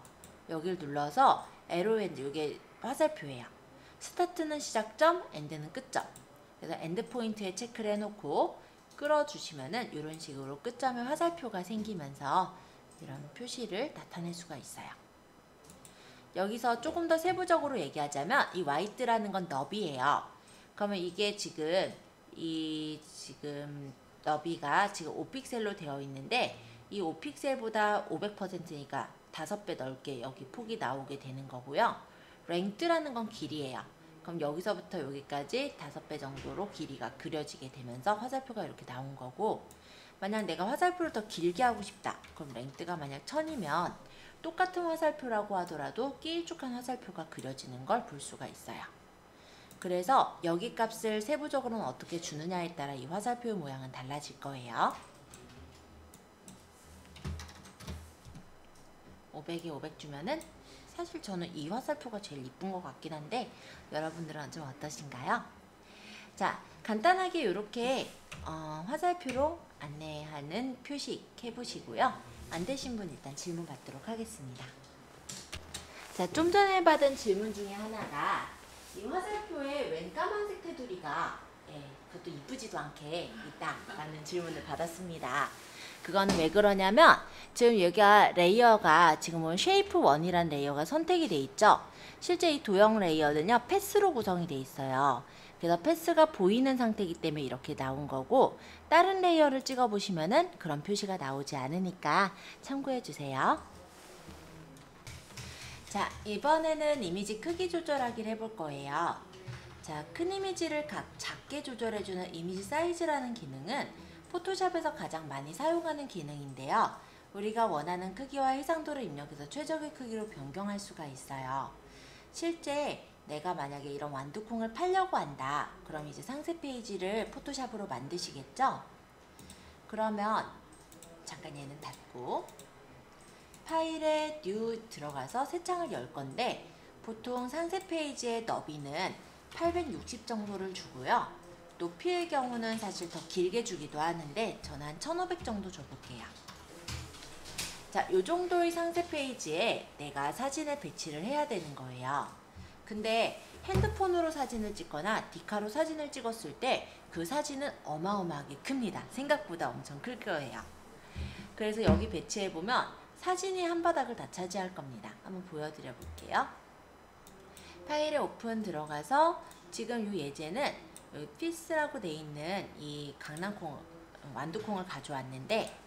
여기를 눌러서 에로 엔드, 이게 화살표예요. 스타트는 시작점, 엔드는 끝점. 그래서 엔드 포인트에 체크를 해놓고 끌어주시면은 이런 식으로 끝점에 화살표가 생기면서 이런 표시를 나타낼 수가 있어요. 여기서 조금 더 세부적으로 얘기하자면 이 화이트라는 건 너비예요. 그러면 이게 지금 너비가 지금 5픽셀로 되어 있는데 이 5픽셀보다 500%니까 5배 넓게 여기 폭이 나오게 되는 거고요. 랭스라는 건 길이에요. 그럼 여기서부터 여기까지 5배 정도로 길이가 그려지게 되면서 화살표가 이렇게 나온 거고, 만약 내가 화살표를 더 길게 하고 싶다. 그럼 랭스가 만약 1000이면 똑같은 화살표라고 하더라도 길쭉한 화살표가 그려지는 걸 볼 수가 있어요. 그래서 여기 값을 세부적으로는 어떻게 주느냐에 따라 이 화살표의 모양은 달라질 거예요. 500에 500 주면은 사실 저는 이 화살표가 제일 이쁜 것 같긴 한데 여러분들은 좀 어떠신가요? 자, 간단하게 이렇게 화살표로 안내하는 표시 해보시고요. 안 되신 분 일단 질문 받도록 하겠습니다. 자, 좀 전에 받은 질문 중에 하나가 이 화살표에 웬 까만색 테두리가 그것도 이쁘지도 않게 있다라는 질문을 받았습니다. 그건 왜 그러냐면 지금 여기가 레이어가 지금은 쉐이프 1이라는 레이어가 선택이 돼 있죠. 실제 이 도형 레이어는요 패스로 구성이 돼 있어요. 그래서 패스가 보이는 상태이기 때문에 이렇게 나온 거고, 다른 레이어를 찍어 보시면은 그런 표시가 나오지 않으니까 참고해 주세요. 자, 이번에는 이미지 크기 조절하기를 해볼 거예요. 자, 큰 이미지를 작게 조절해주는 이미지 사이즈라는 기능은 포토샵에서 가장 많이 사용하는 기능인데요. 우리가 원하는 크기와 해상도를 입력해서 최적의 크기로 변경할 수가 있어요. 실제 내가 만약에 이런 완두콩을 팔려고 한다. 그럼 이제 상세 페이지를 포토샵으로 만드시겠죠? 그러면 잠깐 얘는 닫고 파일에 new 들어가서 새 창을 열 건데 보통 상세 페이지의 너비는 860 정도를 주고요. 높이의 경우는 사실 더 길게 주기도 하는데 저는 한 1500 정도 줘볼게요. 자, 요 정도의 상세 페이지에 내가 사진을 배치를 해야 되는 거예요. 근데 핸드폰으로 사진을 찍거나 디카로 사진을 찍었을 때 그 사진은 어마어마하게 큽니다. 생각보다 엄청 클 거예요. 그래서 여기 배치해보면 사진이 한 바닥을 다 차지할 겁니다. 한번 보여드려 볼게요. 파일에 오픈 들어가서 지금 이 예제는 여기 피스라고 돼 있는 이 강낭콩, 완두콩을 가져왔는데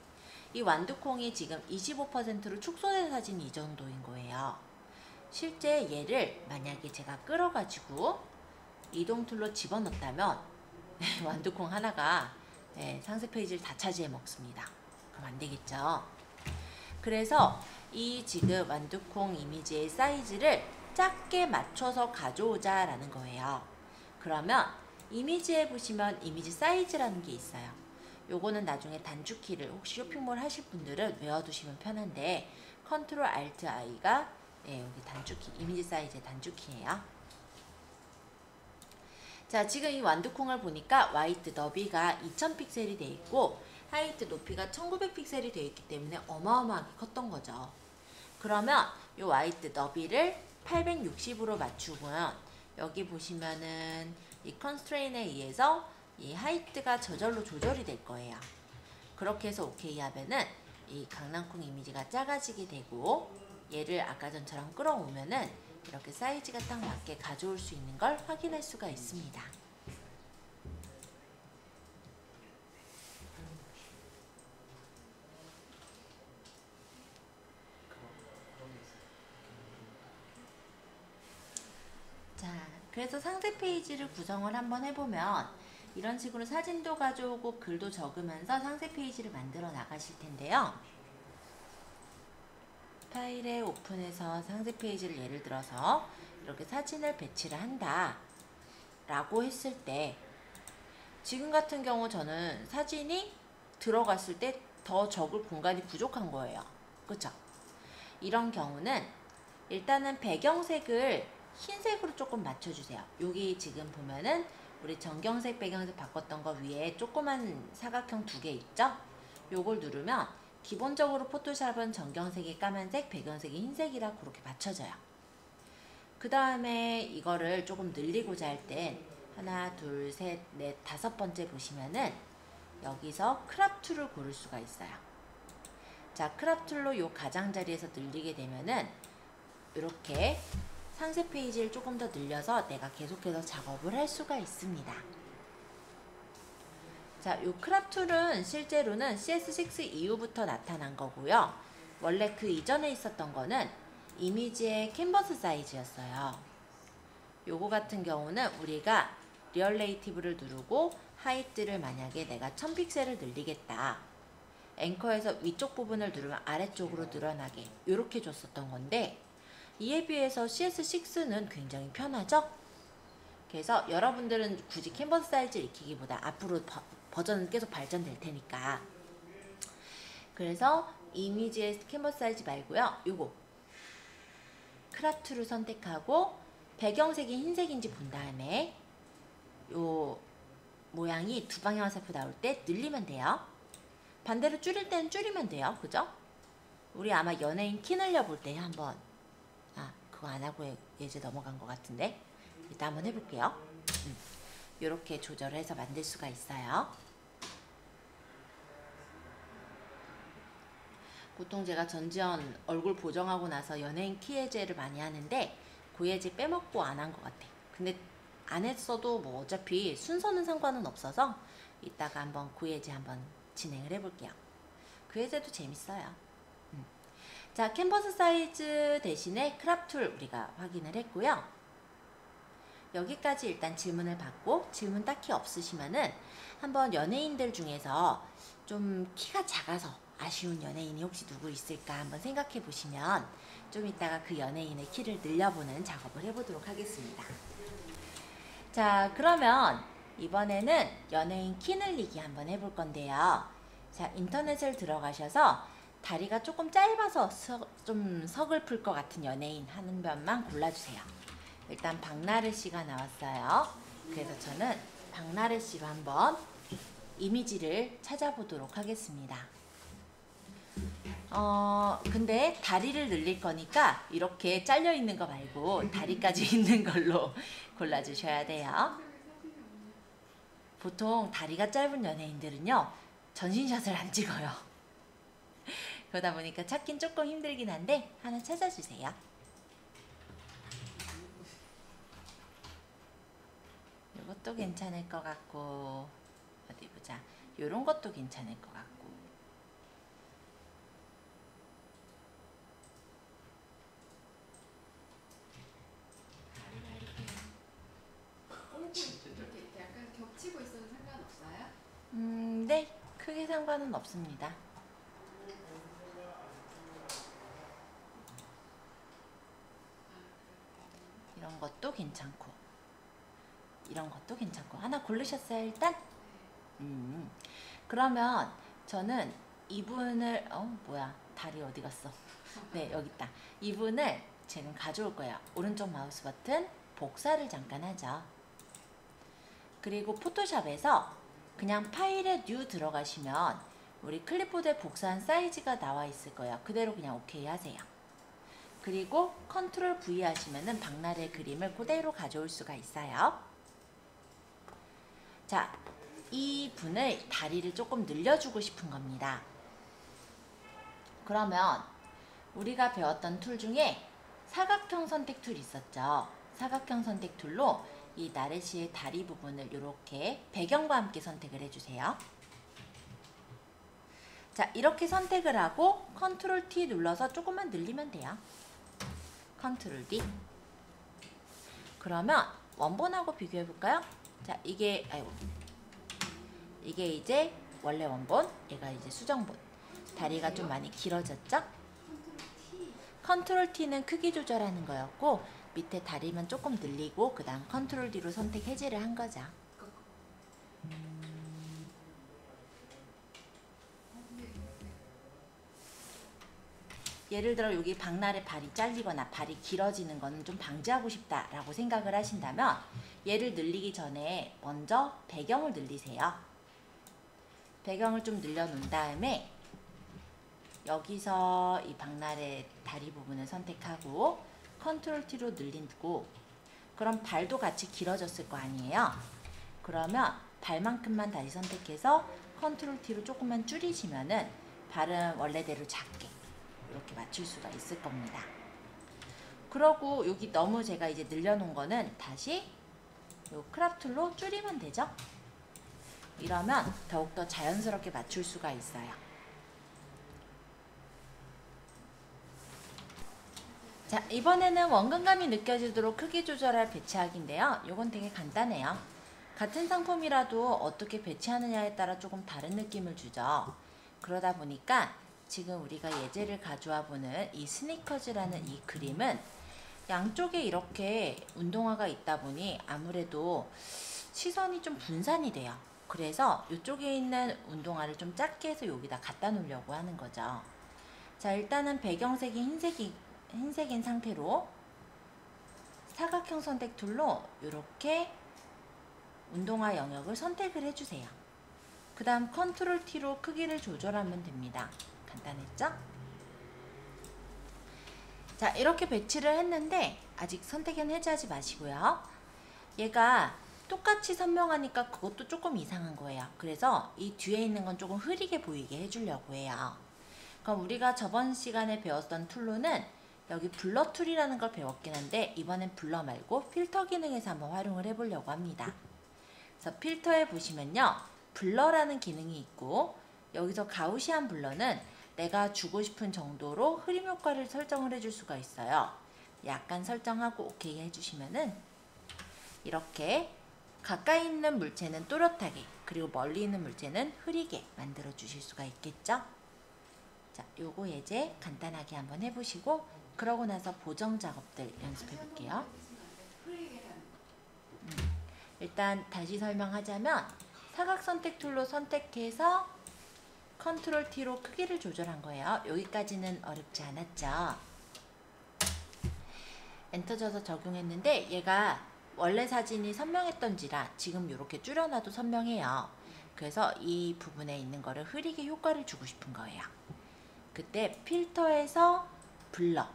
이 완두콩이 지금 25%로 축소된 사진이 이 정도인 거예요. 실제 얘를 만약에 제가 끌어가지고 이동 툴로 집어넣었다면 완두콩 하나가 상세 페이지를 다 차지해 먹습니다. 그럼 안 되겠죠. 그래서 이 지금 완두콩 이미지의 사이즈를 작게 맞춰서 가져오자 라는 거예요. 그러면 이미지에 보시면 이미지 사이즈라는 게 있어요. 요거는 나중에 단축키를 혹시 쇼핑몰 하실 분들은 외워두시면 편한데 컨트롤 알트 I가 여기 단축키, 이미지 사이즈의 단축키예요. 자, 지금 이 완두콩을 보니까 화이트 너비가 2000픽셀이 돼 있고 하이트 높이가 1900픽셀이 되어 있기 때문에 어마어마하게 컸던 거죠. 그러면 이 화이트 너비를 860으로 맞추고요. 여기 보시면은 이 컨스트레인에 의해서 이 하이트가 저절로 조절이 될 거예요. 그렇게 해서 오케이 하면은 이 강낭콩 이미지가 작아지게 되고 얘를 아까 전처럼 끌어오면은 이렇게 사이즈가 딱 맞게 가져올 수 있는 걸 확인할 수가 있습니다. 자, 그래서 상세 페이지를 구성을 한번 해보면 이런 식으로 사진도 가져오고 글도 적으면서 상세 페이지를 만들어 나가실 텐데요. 파일에 오픈해서 상세 페이지를 예를 들어서 이렇게 사진을 배치를 한다 라고 했을 때 지금 같은 경우 저는 사진이 들어갔을 때 더 적을 공간이 부족한 거예요. 그쵸? 이런 경우는 일단은 배경색을 흰색으로 조금 맞춰주세요. 여기 지금 보면은 우리 정경색 배경색 바꿨던 거 위에 조그만 사각형 2개 있죠? 요걸 누르면 기본적으로 포토샵은 정경색이 까만색, 배경색이 흰색이라 그렇게 맞춰져요. 그 다음에 이거를 조금 늘리고자 할 땐 하나, 둘, 셋, 넷, 5번째 보시면은 여기서 크롭 툴을 고를 수가 있어요. 자, 크롭 툴로 요 가장자리에서 늘리게 되면은 이렇게 상세 페이지를 조금 더 늘려서 내가 계속해서 작업을 할 수가 있습니다. 자, 요 크롭 툴은 실제로는 CS6 이후부터 나타난 거고요. 원래 그 이전에 있었던 거는 이미지의 캔버스 사이즈였어요. 요거 같은 경우는 우리가 리얼레이티브를 누르고 하이트를 만약에 내가 1000픽셀을 늘리겠다. 앵커에서 위쪽 부분을 누르면 아래쪽으로 늘어나게 이렇게 줬었던 건데 이에 비해서 CS6는 굉장히 편하죠? 그래서 여러분들은 굳이 캔버스 사이즈를 익히기보다 앞으로 버전은 계속 발전될 테니까 그래서 이미지의 캔버스 사이즈 말고요. 요거 크롭 툴을 선택하고 배경색이 흰색인지 본 다음에 요 모양이 두 방향 화살표 나올 때 늘리면 돼요. 반대로 줄일 때는 줄이면 돼요. 그죠? 우리 아마 연예인 키 늘려볼 때 한번 그거 안 하고 예제 넘어간 것 같은데 일단 한번 해볼게요. 이렇게 조절을 해서 만들 수가 있어요. 보통 제가 전지현 얼굴 보정하고 나서 연예인 키 예제를 많이 하는데 그 예제 빼먹고 안 한 것 같아. 근데 안 했어도 뭐 어차피 순서는 상관은 없어서 이따가 한번 그 예제 한번 진행을 해볼게요. 그 예제도 재밌어요. 자, 캔버스 사이즈 대신에 크롭 툴 우리가 확인을 했고요. 여기까지 일단 질문을 받고 질문 딱히 없으시면은 한번 연예인들 중에서 좀 키가 작아서 아쉬운 연예인이 혹시 누구 있을까 한번 생각해 보시면 좀 이따가 그 연예인의 키를 늘려보는 작업을 해보도록 하겠습니다. 자, 그러면 이번에는 연예인 키 늘리기 한번 해볼 건데요. 자, 인터넷을 들어가셔서 다리가 조금 짧아서 좀 서글플 것 같은 연예인 한 면만 골라주세요. 일단 박나래 씨가 나왔어요. 그래서 저는 박나래 씨로 한번 이미지를 찾아보도록 하겠습니다. 근데 다리를 늘릴 거니까 이렇게 잘려 있는 거 말고 다리까지 있는 걸로 골라주셔야 돼요. 보통 다리가 짧은 연예인들은요, 전신샷을 안 찍어요. 그러다 보니까 찾긴 조금 힘들긴 한데 하나 찾아주세요. 이것도 괜찮을 것 같고, 어디 보자. 요런 것도 괜찮을 것 같고. 이렇게 약간 겹치고 있어도 상관없어요? 네, 크게 상관은 없습니다. 이런 것도 괜찮고, 이런 것도 괜찮고. 하나 고르셨어요, 일단? 그러면 저는 이분을, 뭐야, 다리 어디 갔어? 네, 여기 있다. 이분을 지금 가져올 거예요. 오른쪽 마우스 버튼 복사를 잠깐 하죠. 그리고 포토샵에서 그냥 파일에 뉴 들어가시면 우리 클립보드에 복사한 사이즈가 나와 있을 거예요. 그대로 그냥 오케이 하세요. 그리고 컨트롤 V 하시면은 박나래 그림을 그대로 가져올 수가 있어요. 자, 이 분을 다리를 조금 늘려주고 싶은 겁니다. 그러면 우리가 배웠던 툴 중에 사각형 선택 툴이 있었죠. 사각형 선택 툴로 이 나래 씨의 다리 부분을 이렇게 배경과 함께 선택을 해주세요. 자, 이렇게 선택을 하고 컨트롤 T 눌러서 조금만 늘리면 돼요. 컨트롤 D. 그러면 원본하고 비교해 볼까요? 자, 이게 이제 원래 원본, 얘가 이제 수정본. 다리가 좀 많이 길어졌죠? 컨트롤 T는 크기 조절하는 거였고, 밑에 다리만 조금 늘리고 그 다음 컨트롤 D로 선택 해제를 한 거죠. 예를 들어 여기 박나래 발이 잘리거나 발이 길어지는 거는 좀 방지하고 싶다라고 생각을 하신다면 얘를 늘리기 전에 먼저 배경을 늘리세요. 배경을 좀 늘려놓은 다음에 여기서 이 박나래 다리 부분을 선택하고 컨트롤 T로 늘리고, 그럼 발도 같이 길어졌을 거 아니에요. 그러면 발만큼만 다시 선택해서 컨트롤 T로 조금만 줄이시면은 발은 원래대로 작게 이렇게 맞출 수가 있을 겁니다. 그러고 여기 너무 제가 이제 늘려놓은 거는 다시 요 크롭 툴로 줄이면 되죠. 이러면 더욱더 자연스럽게 맞출 수가 있어요. 자, 이번에는 원근감이 느껴지도록 크기 조절할 배치하기인데요. 요건 되게 간단해요. 같은 상품이라도 어떻게 배치하느냐에 따라 조금 다른 느낌을 주죠. 그러다 보니까 지금 우리가 예제를 가져와 보는 이 스니커즈라는 이 그림은 양쪽에 이렇게 운동화가 있다 보니 아무래도 시선이 좀 분산이 돼요. 그래서 이쪽에 있는 운동화를 좀 작게 해서 여기다 갖다 놓으려고 하는 거죠. 자, 일단은 배경색이 흰색인 상태로 사각형 선택 툴로 이렇게 운동화 영역을 선택을 해주세요. 그 다음 컨트롤 T로 크기를 조절하면 됩니다. 간단했죠? 자, 이렇게 배치를 했는데 아직 선택은 해제하지 마시고요. 얘가 똑같이 선명하니까 그것도 조금 이상한 거예요. 그래서 이 뒤에 있는 건 조금 흐리게 보이게 해주려고 해요. 그럼 우리가 저번 시간에 배웠던 툴로는 여기 블러 툴이라는 걸 배웠긴 한데 이번엔 블러 말고 필터 기능에서 한번 활용을 해보려고 합니다. 그래서 필터에 보시면요, 블러라는 기능이 있고, 여기서 가우시안 블러는 내가 주고 싶은 정도로 흐림 효과를 설정을 해줄 수가 있어요. 약간 설정하고 오케이 해주시면은 이렇게 가까이 있는 물체는 또렷하게, 그리고 멀리 있는 물체는 흐리게 만들어 주실 수가 있겠죠? 자, 요거 예제 간단하게 한번 해보시고 그러고 나서 보정 작업들 연습해 볼게요. 일단 다시 설명하자면 사각 선택 툴로 선택해서 컨트롤 T로 크기를 조절한 거예요. 여기까지는 어렵지 않았죠. 엔터 쳐서 적용했는데 얘가 원래 사진이 선명했던지라 지금 이렇게 줄여놔도 선명해요. 그래서 이 부분에 있는 거를 흐리게 효과를 주고 싶은 거예요. 그때 필터에서 블러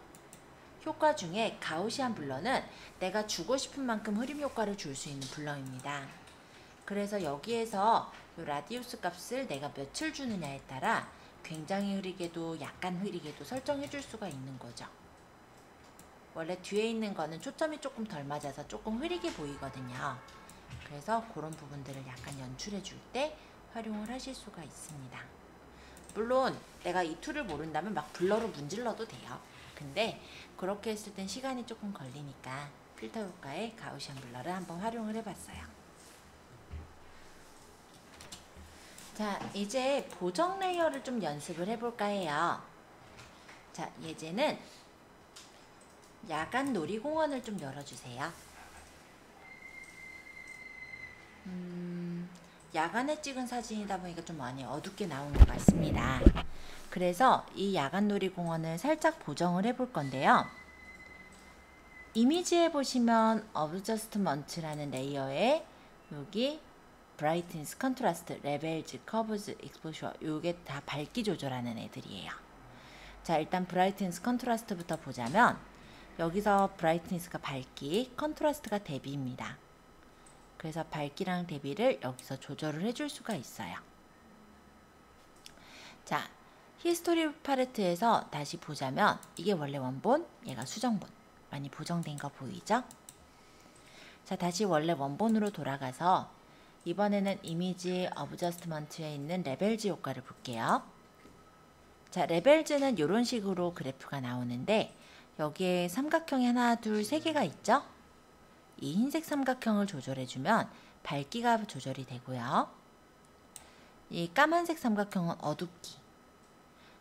효과 중에 가우시안 블러는 내가 주고 싶은 만큼 흐림 효과를 줄 수 있는 블러입니다. 그래서 여기에서 이 라디우스 값을 내가 몇을 주느냐에 따라 굉장히 흐리게도 약간 흐리게도 설정해 줄 수가 있는 거죠. 원래 뒤에 있는 거는 초점이 조금 덜 맞아서 조금 흐리게 보이거든요. 그래서 그런 부분들을 약간 연출해 줄 때 활용을 하실 수가 있습니다. 물론 내가 이 툴을 모른다면 막 블러로 문질러도 돼요. 근데 그렇게 했을 땐 시간이 조금 걸리니까 필터 효과의 가우시안 블러를 한번 활용을 해봤어요. 자, 이제 보정 레이어를 좀 연습을 해볼까 해요. 자, 예제는 야간 놀이공원을 좀 열어주세요. 야간에 찍은 사진이다 보니까 좀 많이 어둡게 나온 것 같습니다. 그래서 이 야간 놀이공원을 살짝 보정을 해볼 건데요. 이미지에 보시면 어드저스트먼트라는 레이어에 여기 브라이트니스, 컨트라스트, 레벨즈, 커브즈, 익스포셔 요게 다 밝기 조절하는 애들이에요. 자, 일단 브라이트니스, 컨트라스트부터 보자면 여기서 브라이트니스가 밝기, 컨트라스트가 대비입니다. 그래서 밝기랑 대비를 여기서 조절을 해줄 수가 있어요. 자, 히스토리 팔레트에서 다시 보자면 이게 원래 원본, 얘가 수정본. 많이 보정된 거 보이죠? 자, 다시 원래 원본으로 돌아가서 이번에는 이미지 어드저스트먼트에 있는 레벨즈 효과를 볼게요. 자, 레벨즈는 이런 식으로 그래프가 나오는데 여기에 삼각형이 하나, 둘, 세 개가 있죠? 이 흰색 삼각형을 조절해주면 밝기가 조절이 되고요. 이 까만색 삼각형은 어둡기,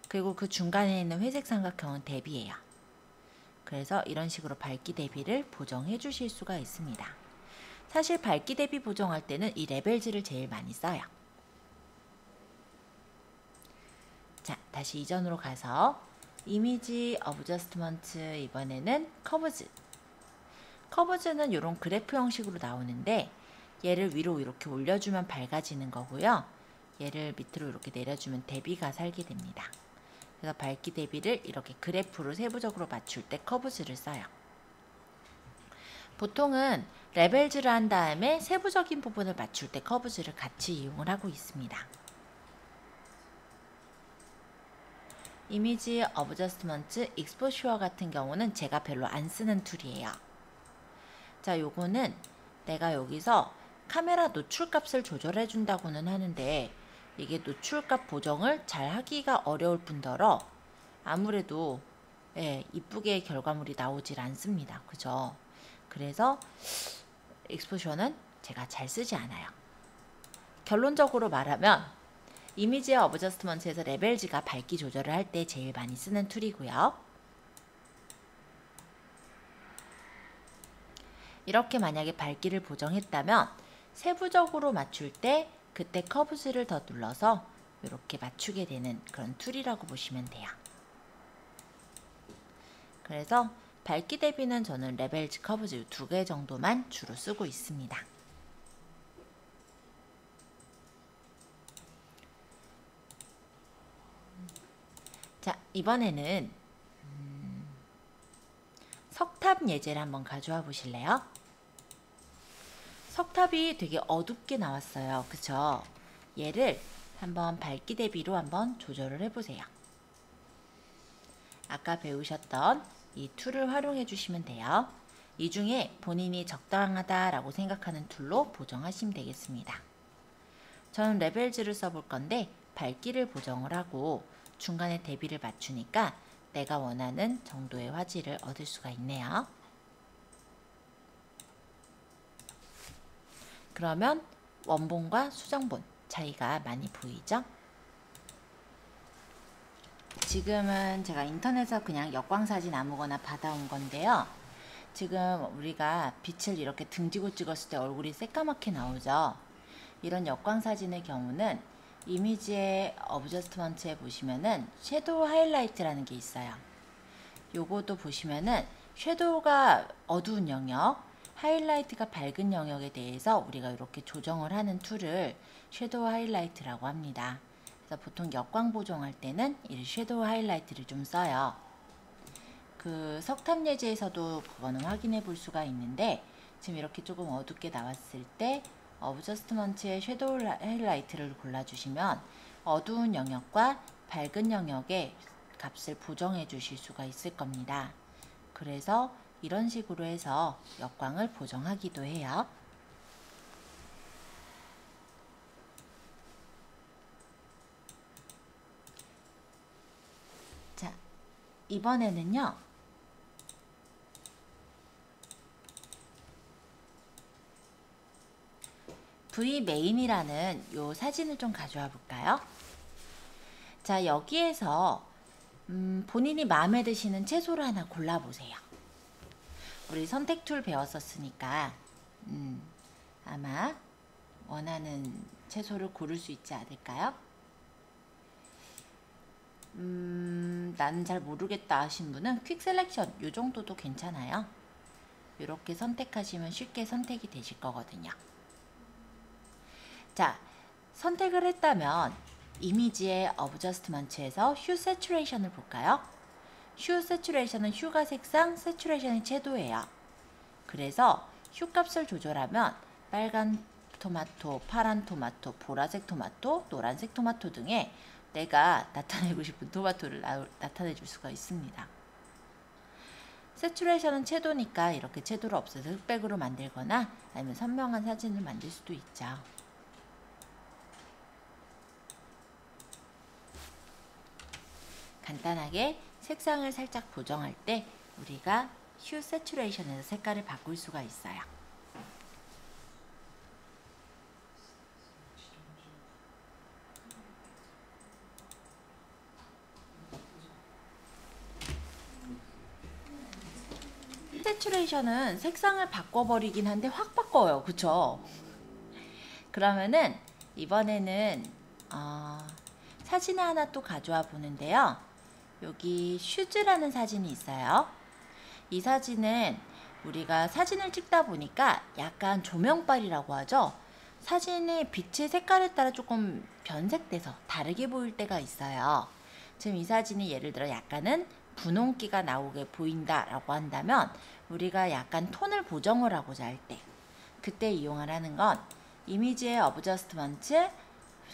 그리고 그 중간에 있는 회색 삼각형은 대비예요. 그래서 이런 식으로 밝기 대비를 보정해 주실 수가 있습니다. 사실 밝기 대비 보정할 때는 이 레벨즈를 제일 많이 써요. 자, 다시 이전으로 가서 이미지 어드저스트먼트, 이번에는 커브즈. 커브즈는 이런 그래프 형식으로 나오는데 얘를 위로 이렇게 올려주면 밝아지는 거고요. 얘를 밑으로 이렇게 내려주면 대비가 살게 됩니다. 그래서 밝기 대비를 이렇게 그래프로 세부적으로 맞출 때 커브즈를 써요. 보통은 레벨즈를 한 다음에 세부적인 부분을 맞출 때 커브즈를 같이 이용을 하고 있습니다. 이미지 어드저스트먼트, 익스포셔 같은 경우는 제가 별로 안 쓰는 툴이에요. 자, 요거는 내가 여기서 카메라 노출값을 조절해 준다고는 하는데 이게 노출값 보정을 잘 하기가 어려울 뿐더러 아무래도 이쁘게 결과물이 나오질 않습니다. 그죠? 그래서 익스포셔는 제가 잘 쓰지 않아요. 결론적으로 말하면 이미지 어드저스트먼트에서 레벨즈가 밝기 조절을 할 때 제일 많이 쓰는 툴이고요. 이렇게 만약에 밝기를 보정했다면 세부적으로 맞출 때 그때 커브즈를 더 눌러서 이렇게 맞추게 되는 그런 툴이라고 보시면 돼요. 그래서 밝기 대비는 저는 레벨즈, 커브즈 2개 정도만 주로 쓰고 있습니다. 자, 이번에는 석탑 예제를 한번 가져와 보실래요? 석탑이 되게 어둡게 나왔어요. 그쵸? 얘를 한번 밝기 대비로 한번 조절을 해보세요. 아까 배우셨던 이 툴을 활용해 주시면 돼요. 이 중에 본인이 적당하다라고 생각하는 툴로 보정하시면 되겠습니다. 저는 레벨즈를 써볼 건데 밝기를 보정을 하고 중간에 대비를 맞추니까 내가 원하는 정도의 화질을 얻을 수가 있네요. 그러면 원본과 수정본 차이가 많이 보이죠? 지금은 제가 인터넷에서 그냥 역광사진 아무거나 받아온 건데요. 지금 우리가 빛을 이렇게 등지고 찍었을 때 얼굴이 새까맣게 나오죠? 이런 역광사진의 경우는 이미지의 어드저스트먼트에 보시면은 섀도우 하이라이트라는 게 있어요. 요것도 보시면은 섀도우가 어두운 영역, 하이라이트가 밝은 영역에 대해서 우리가 이렇게 조정을 하는 툴을 섀도우 하이라이트라고 합니다. 그래서 보통 역광 보정할 때는 이 섀도우 하이라이트를 좀 써요. 그 석탑 예제에서도 그거는 확인해 볼 수가 있는데, 지금 이렇게 조금 어둡게 나왔을 때 어드저스트먼트의 섀도우 하이라이트를 골라주시면 어두운 영역과 밝은 영역의 값을 보정해 주실 수가 있을 겁니다. 그래서 이런 식으로 해서 역광을 보정하기도 해요. 자, 이번에는요. V 메인이라는 요 사진을 좀 가져와 볼까요? 자, 여기에서 본인이 마음에 드시는 채소를 하나 골라보세요. 우리 선택 툴 배웠었으니까 아마 원하는 채소를 고를 수 있지 않을까요? 나는 잘 모르겠다 하신 분은 퀵 셀렉션 요 정도도 괜찮아요. 이렇게 선택하시면 쉽게 선택이 되실 거거든요. 자, 선택을 했다면 이미지의 어드저스트먼트에서 휴 세츄레이션을 볼까요? 휴 세츄레이션은 휴가 색상, 세츄레이션이 채도예요. 그래서 휴 값을 조절하면 빨간 토마토, 파란 토마토, 보라색 토마토, 노란색 토마토 등의 내가 나타내고 싶은 토마토를 나타내 줄 수가 있습니다. 세츄레이션은 채도니까 이렇게 채도를 없애서 흑백으로 만들거나 아니면 선명한 사진을 만들 수도 있죠. 간단하게 색상을 살짝 보정할 때 우리가 휴 세츄레이션에서 색깔을 바꿀 수가 있어요. 세츄레이션은 색상을 바꿔버리긴 한데 확 바꿔요. 그쵸? 그러면은 이번에는 사진을 하나 또 가져와 보는데요. 여기 슈즈라는 사진이 있어요. 이 사진은 우리가 사진을 찍다 보니까 약간 조명빨이라고 하죠. 사진의 빛의 색깔에 따라 조금 변색돼서 다르게 보일 때가 있어요. 지금 이 사진이 예를 들어 약간은 분홍기가 나오게 보인다라고 한다면 우리가 약간 톤을 보정을 하고자 할 때 그때 이용하라는 건 이미지의 어드저스트먼트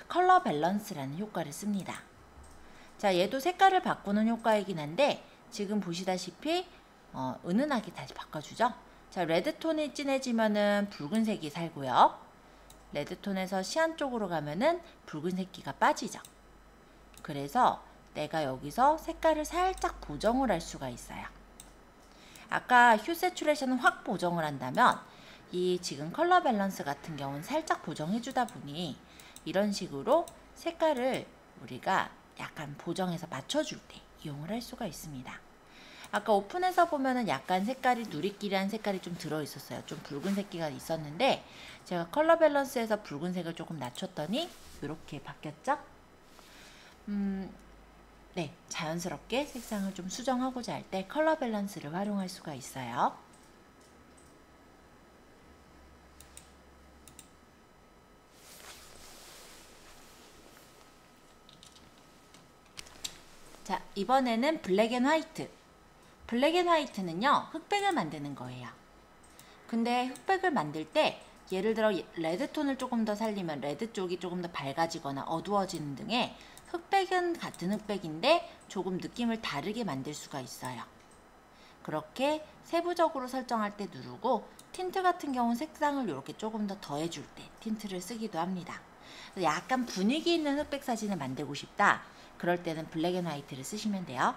컬러 밸런스라는 효과를 씁니다. 자, 얘도 색깔을 바꾸는 효과이긴 한데 지금 보시다시피 은은하게 다시 바꿔주죠. 자, 레드톤이 진해지면은 붉은색이 살고요. 레드톤에서 시안 쪽으로 가면은 붉은색기가 빠지죠. 그래서 내가 여기서 색깔을 살짝 보정을 할 수가 있어요. 아까 휴 세츄레이션은 확 보정을 한다면 이 지금 컬러 밸런스 같은 경우는 살짝 보정해 주다 보니 이런 식으로 색깔을 우리가 약간 보정해서 맞춰줄 때 이용을 할 수가 있습니다. 아까 오픈해서 보면은 약간 색깔이 누리끼리한 색깔이 좀 들어있었어요. 좀 붉은색기가 있었는데 제가 컬러 밸런스에서 붉은색을 조금 낮췄더니 이렇게 바뀌었죠? 네, 자연스럽게 색상을 좀 수정하고자 할 때 컬러 밸런스를 활용할 수가 있어요. 자, 이번에는 블랙 앤 화이트. 블랙 앤 화이트는요, 흑백을 만드는 거예요. 근데 흑백을 만들 때 예를 들어 레드톤을 조금 더 살리면 레드 쪽이 조금 더 밝아지거나 어두워지는 등의 흑백은 같은 흑백인데 조금 느낌을 다르게 만들 수가 있어요. 그렇게 세부적으로 설정할 때 누르고 틴트 같은 경우는 색상을 이렇게 조금 더 더해줄 때 틴트를 쓰기도 합니다. 약간 분위기 있는 흑백 사진을 만들고 싶다. 그럴 때는 블랙 앤 화이트를 쓰시면 돼요.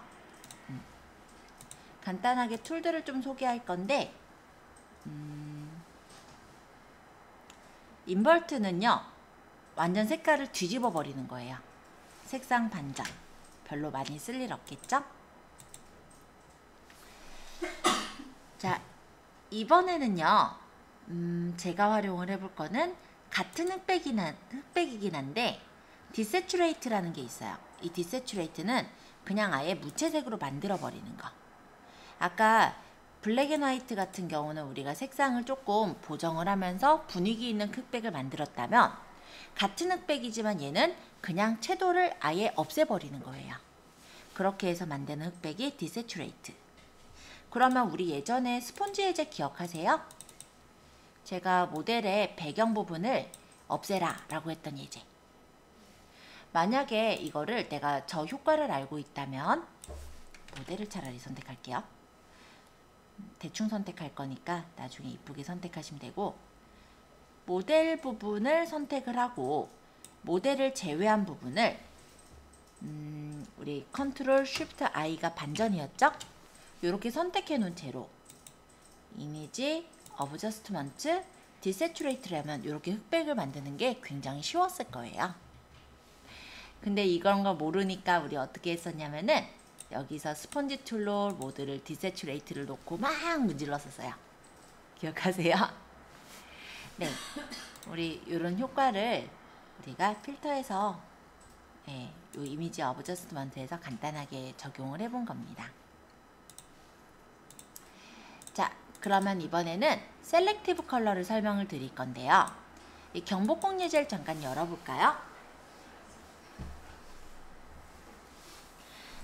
간단하게 툴들을 좀 소개할 건데 인버트는요 완전 색깔을 뒤집어 버리는 거예요. 색상 반전 별로 많이 쓸 일 없겠죠? 자, 이번에는요 제가 활용을 해볼 거는 같은 흑백이긴 한데 디세츄레이트라는 게 있어요. 이 디세츄레이트는 그냥 아예 무채색으로 만들어 버리는 거. 아까 블랙 앤 화이트 같은 경우는 우리가 색상을 조금 보정을 하면서 분위기 있는 흑백을 만들었다면 같은 흑백이지만 얘는 그냥 채도를 아예 없애버리는 거예요. 그렇게 해서 만드는 흑백이 디세츄레이트. 그러면 우리 예전에 스폰지 해제 기억하세요? 제가 모델의 배경 부분을 없애라 라고 했던 예제. 만약에 이거를 내가 저 효과를 알고 있다면 모델을 차라리 선택할게요. 대충 선택할 거니까 나중에 이쁘게 선택하시면 되고, 모델 부분을 선택을 하고 모델을 제외한 부분을 우리 컨트롤 쉬프트 I가 반전이었죠? 이렇게 선택해 놓은 채로 이미지, 어브저스트먼트, 디세츄레이트라면 이렇게 흑백을 만드는 게 굉장히 쉬웠을 거예요. 근데 이런 거 모르니까 우리 어떻게 했었냐면은 여기서 스폰지 툴로 모드를 디세츄레이트를 놓고 막 문질렀었어요. 기억하세요? 네, 우리 이런 효과를 우리가 필터에서 이 이미지 어브저스트먼트에서 간단하게 적용을 해본 겁니다. 자, 그러면 이번에는 셀렉티브 컬러를 설명을 드릴 건데요. 이 경복궁 예제를 잠깐 열어볼까요?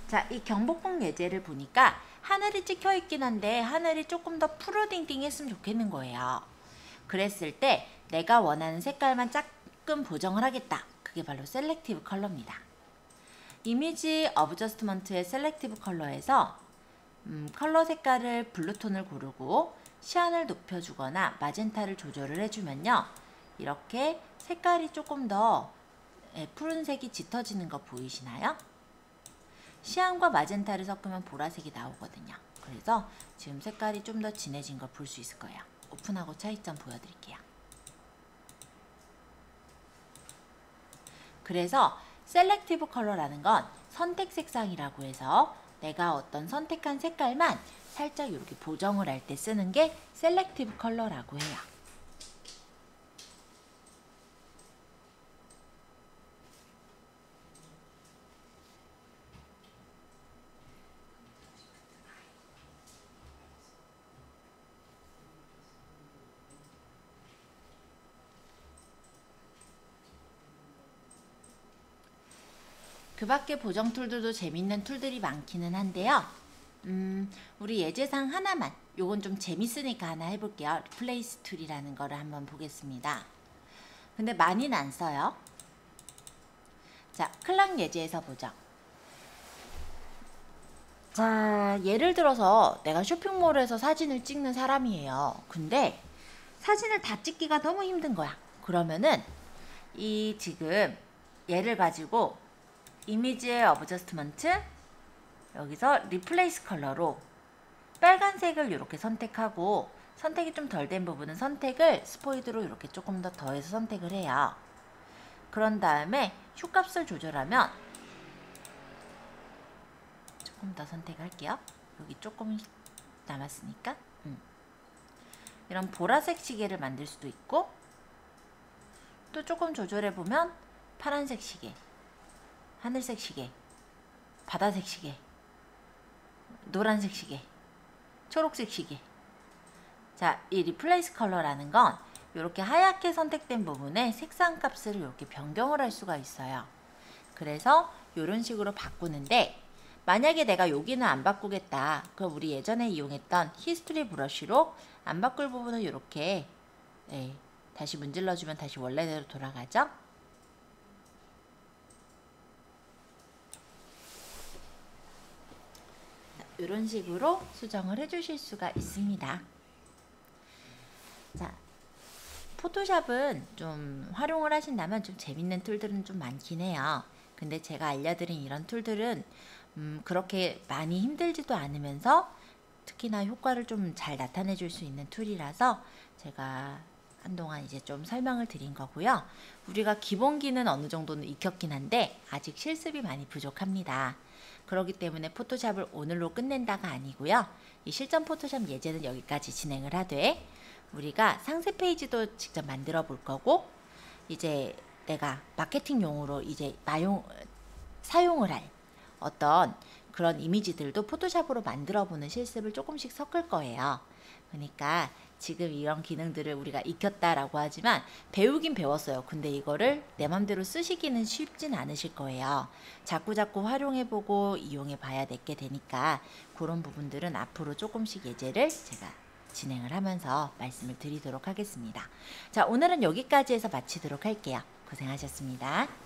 자, 이 경복궁 예제를 보니까 하늘이 찍혀 있긴 한데 하늘이 조금 더 푸르딩딩 했으면 좋겠는 거예요. 그랬을 때 내가 원하는 색깔만 조금 보정을 하겠다. 그게 바로 셀렉티브 컬러입니다. 이미지 어브저스트먼트의 셀렉티브 컬러에서 컬러 색깔을 블루톤을 고르고 시안을 높여주거나 마젠타를 조절을 해주면요. 이렇게 색깔이 조금 더 푸른색이 짙어지는 거 보이시나요? 시안과 마젠타를 섞으면 보라색이 나오거든요. 그래서 지금 색깔이 좀 더 진해진 걸 볼 수 있을 거예요. 오픈하고 차이점 보여드릴게요. 그래서 셀렉티브 컬러라는 건 선택 색상이라고 해서 내가 어떤 선택한 색깔만 살짝 이렇게 보정을 할 때 쓰는 게 셀렉티브 컬러라고 해요. 그 밖에 보정 툴들도 재밌는 툴들이 많기는 한데요. 우리 예제상 하나만, 요건 좀 재밌으니까 하나 해볼게요. 리플레이스 툴이라는 거를 한번 보겠습니다. 근데 많이는 안 써요. 자, 클락 예제에서 보죠. 자, 예를 들어서 내가 쇼핑몰에서 사진을 찍는 사람이에요. 근데 사진을 다 찍기가 너무 힘든 거야. 그러면은 이 지금 얘를 가지고 이미지의 어브저스트먼트, 여기서 리플레이스 컬러로 빨간색을 이렇게 선택하고, 선택이 좀 덜 된 부분은 선택을 스포이드로 이렇게 조금 더 더해서 선택을 해요. 그런 다음에 휴값을 조절하면 조금 더 선택할게요. 여기 조금 남았으니까 이런 보라색 시계를 만들 수도 있고, 또 조금 조절해보면 파란색 시계, 하늘색 시계, 바다색 시계, 노란색 시계, 초록색 시계. 자, 이 리플레이스 컬러라는 건 이렇게 하얗게 선택된 부분에 색상 값을 이렇게 변경을 할 수가 있어요. 그래서 이런 식으로 바꾸는데, 만약에 내가 여기는 안 바꾸겠다. 그럼 우리 예전에 이용했던 히스토리 브러쉬로 안 바꿀 부분을 이렇게 다시 문질러주면 다시 원래대로 돌아가죠. 이런 식으로 수정을 해주실 수가 있습니다. 자, 포토샵은 좀 활용을 하신다면 좀 재밌는 툴들은 좀 많긴 해요. 근데 제가 알려드린 이런 툴들은 그렇게 많이 힘들지도 않으면서 특히나 효과를 좀 잘 나타내 줄 수 있는 툴이라서 제가 한동안 이제 좀 설명을 드린 거고요. 우리가 기본기는 어느 정도는 익혔긴 한데 아직 실습이 많이 부족합니다. 그렇기 때문에 포토샵을 오늘로 끝낸다가 아니고요. 이 실전 포토샵 예제는 여기까지 진행을 하되, 우리가 상세 페이지도 직접 만들어 볼 거고, 이제 내가 마케팅용으로 이제 사용을 할 어떤 그런 이미지들도 포토샵으로 만들어 보는 실습을 조금씩 섞을 거예요. 그러니까 지금 이런 기능들을 우리가 익혔다라고 하지만 배우긴 배웠어요. 근데 이거를 내 맘대로 쓰시기는 쉽진 않으실 거예요. 자꾸자꾸 활용해보고 이용해봐야 되게 되니까 그런 부분들은 앞으로 조금씩 예제를 제가 진행을 하면서 말씀을 드리도록 하겠습니다. 자, 오늘은 여기까지 해서 마치도록 할게요. 고생하셨습니다.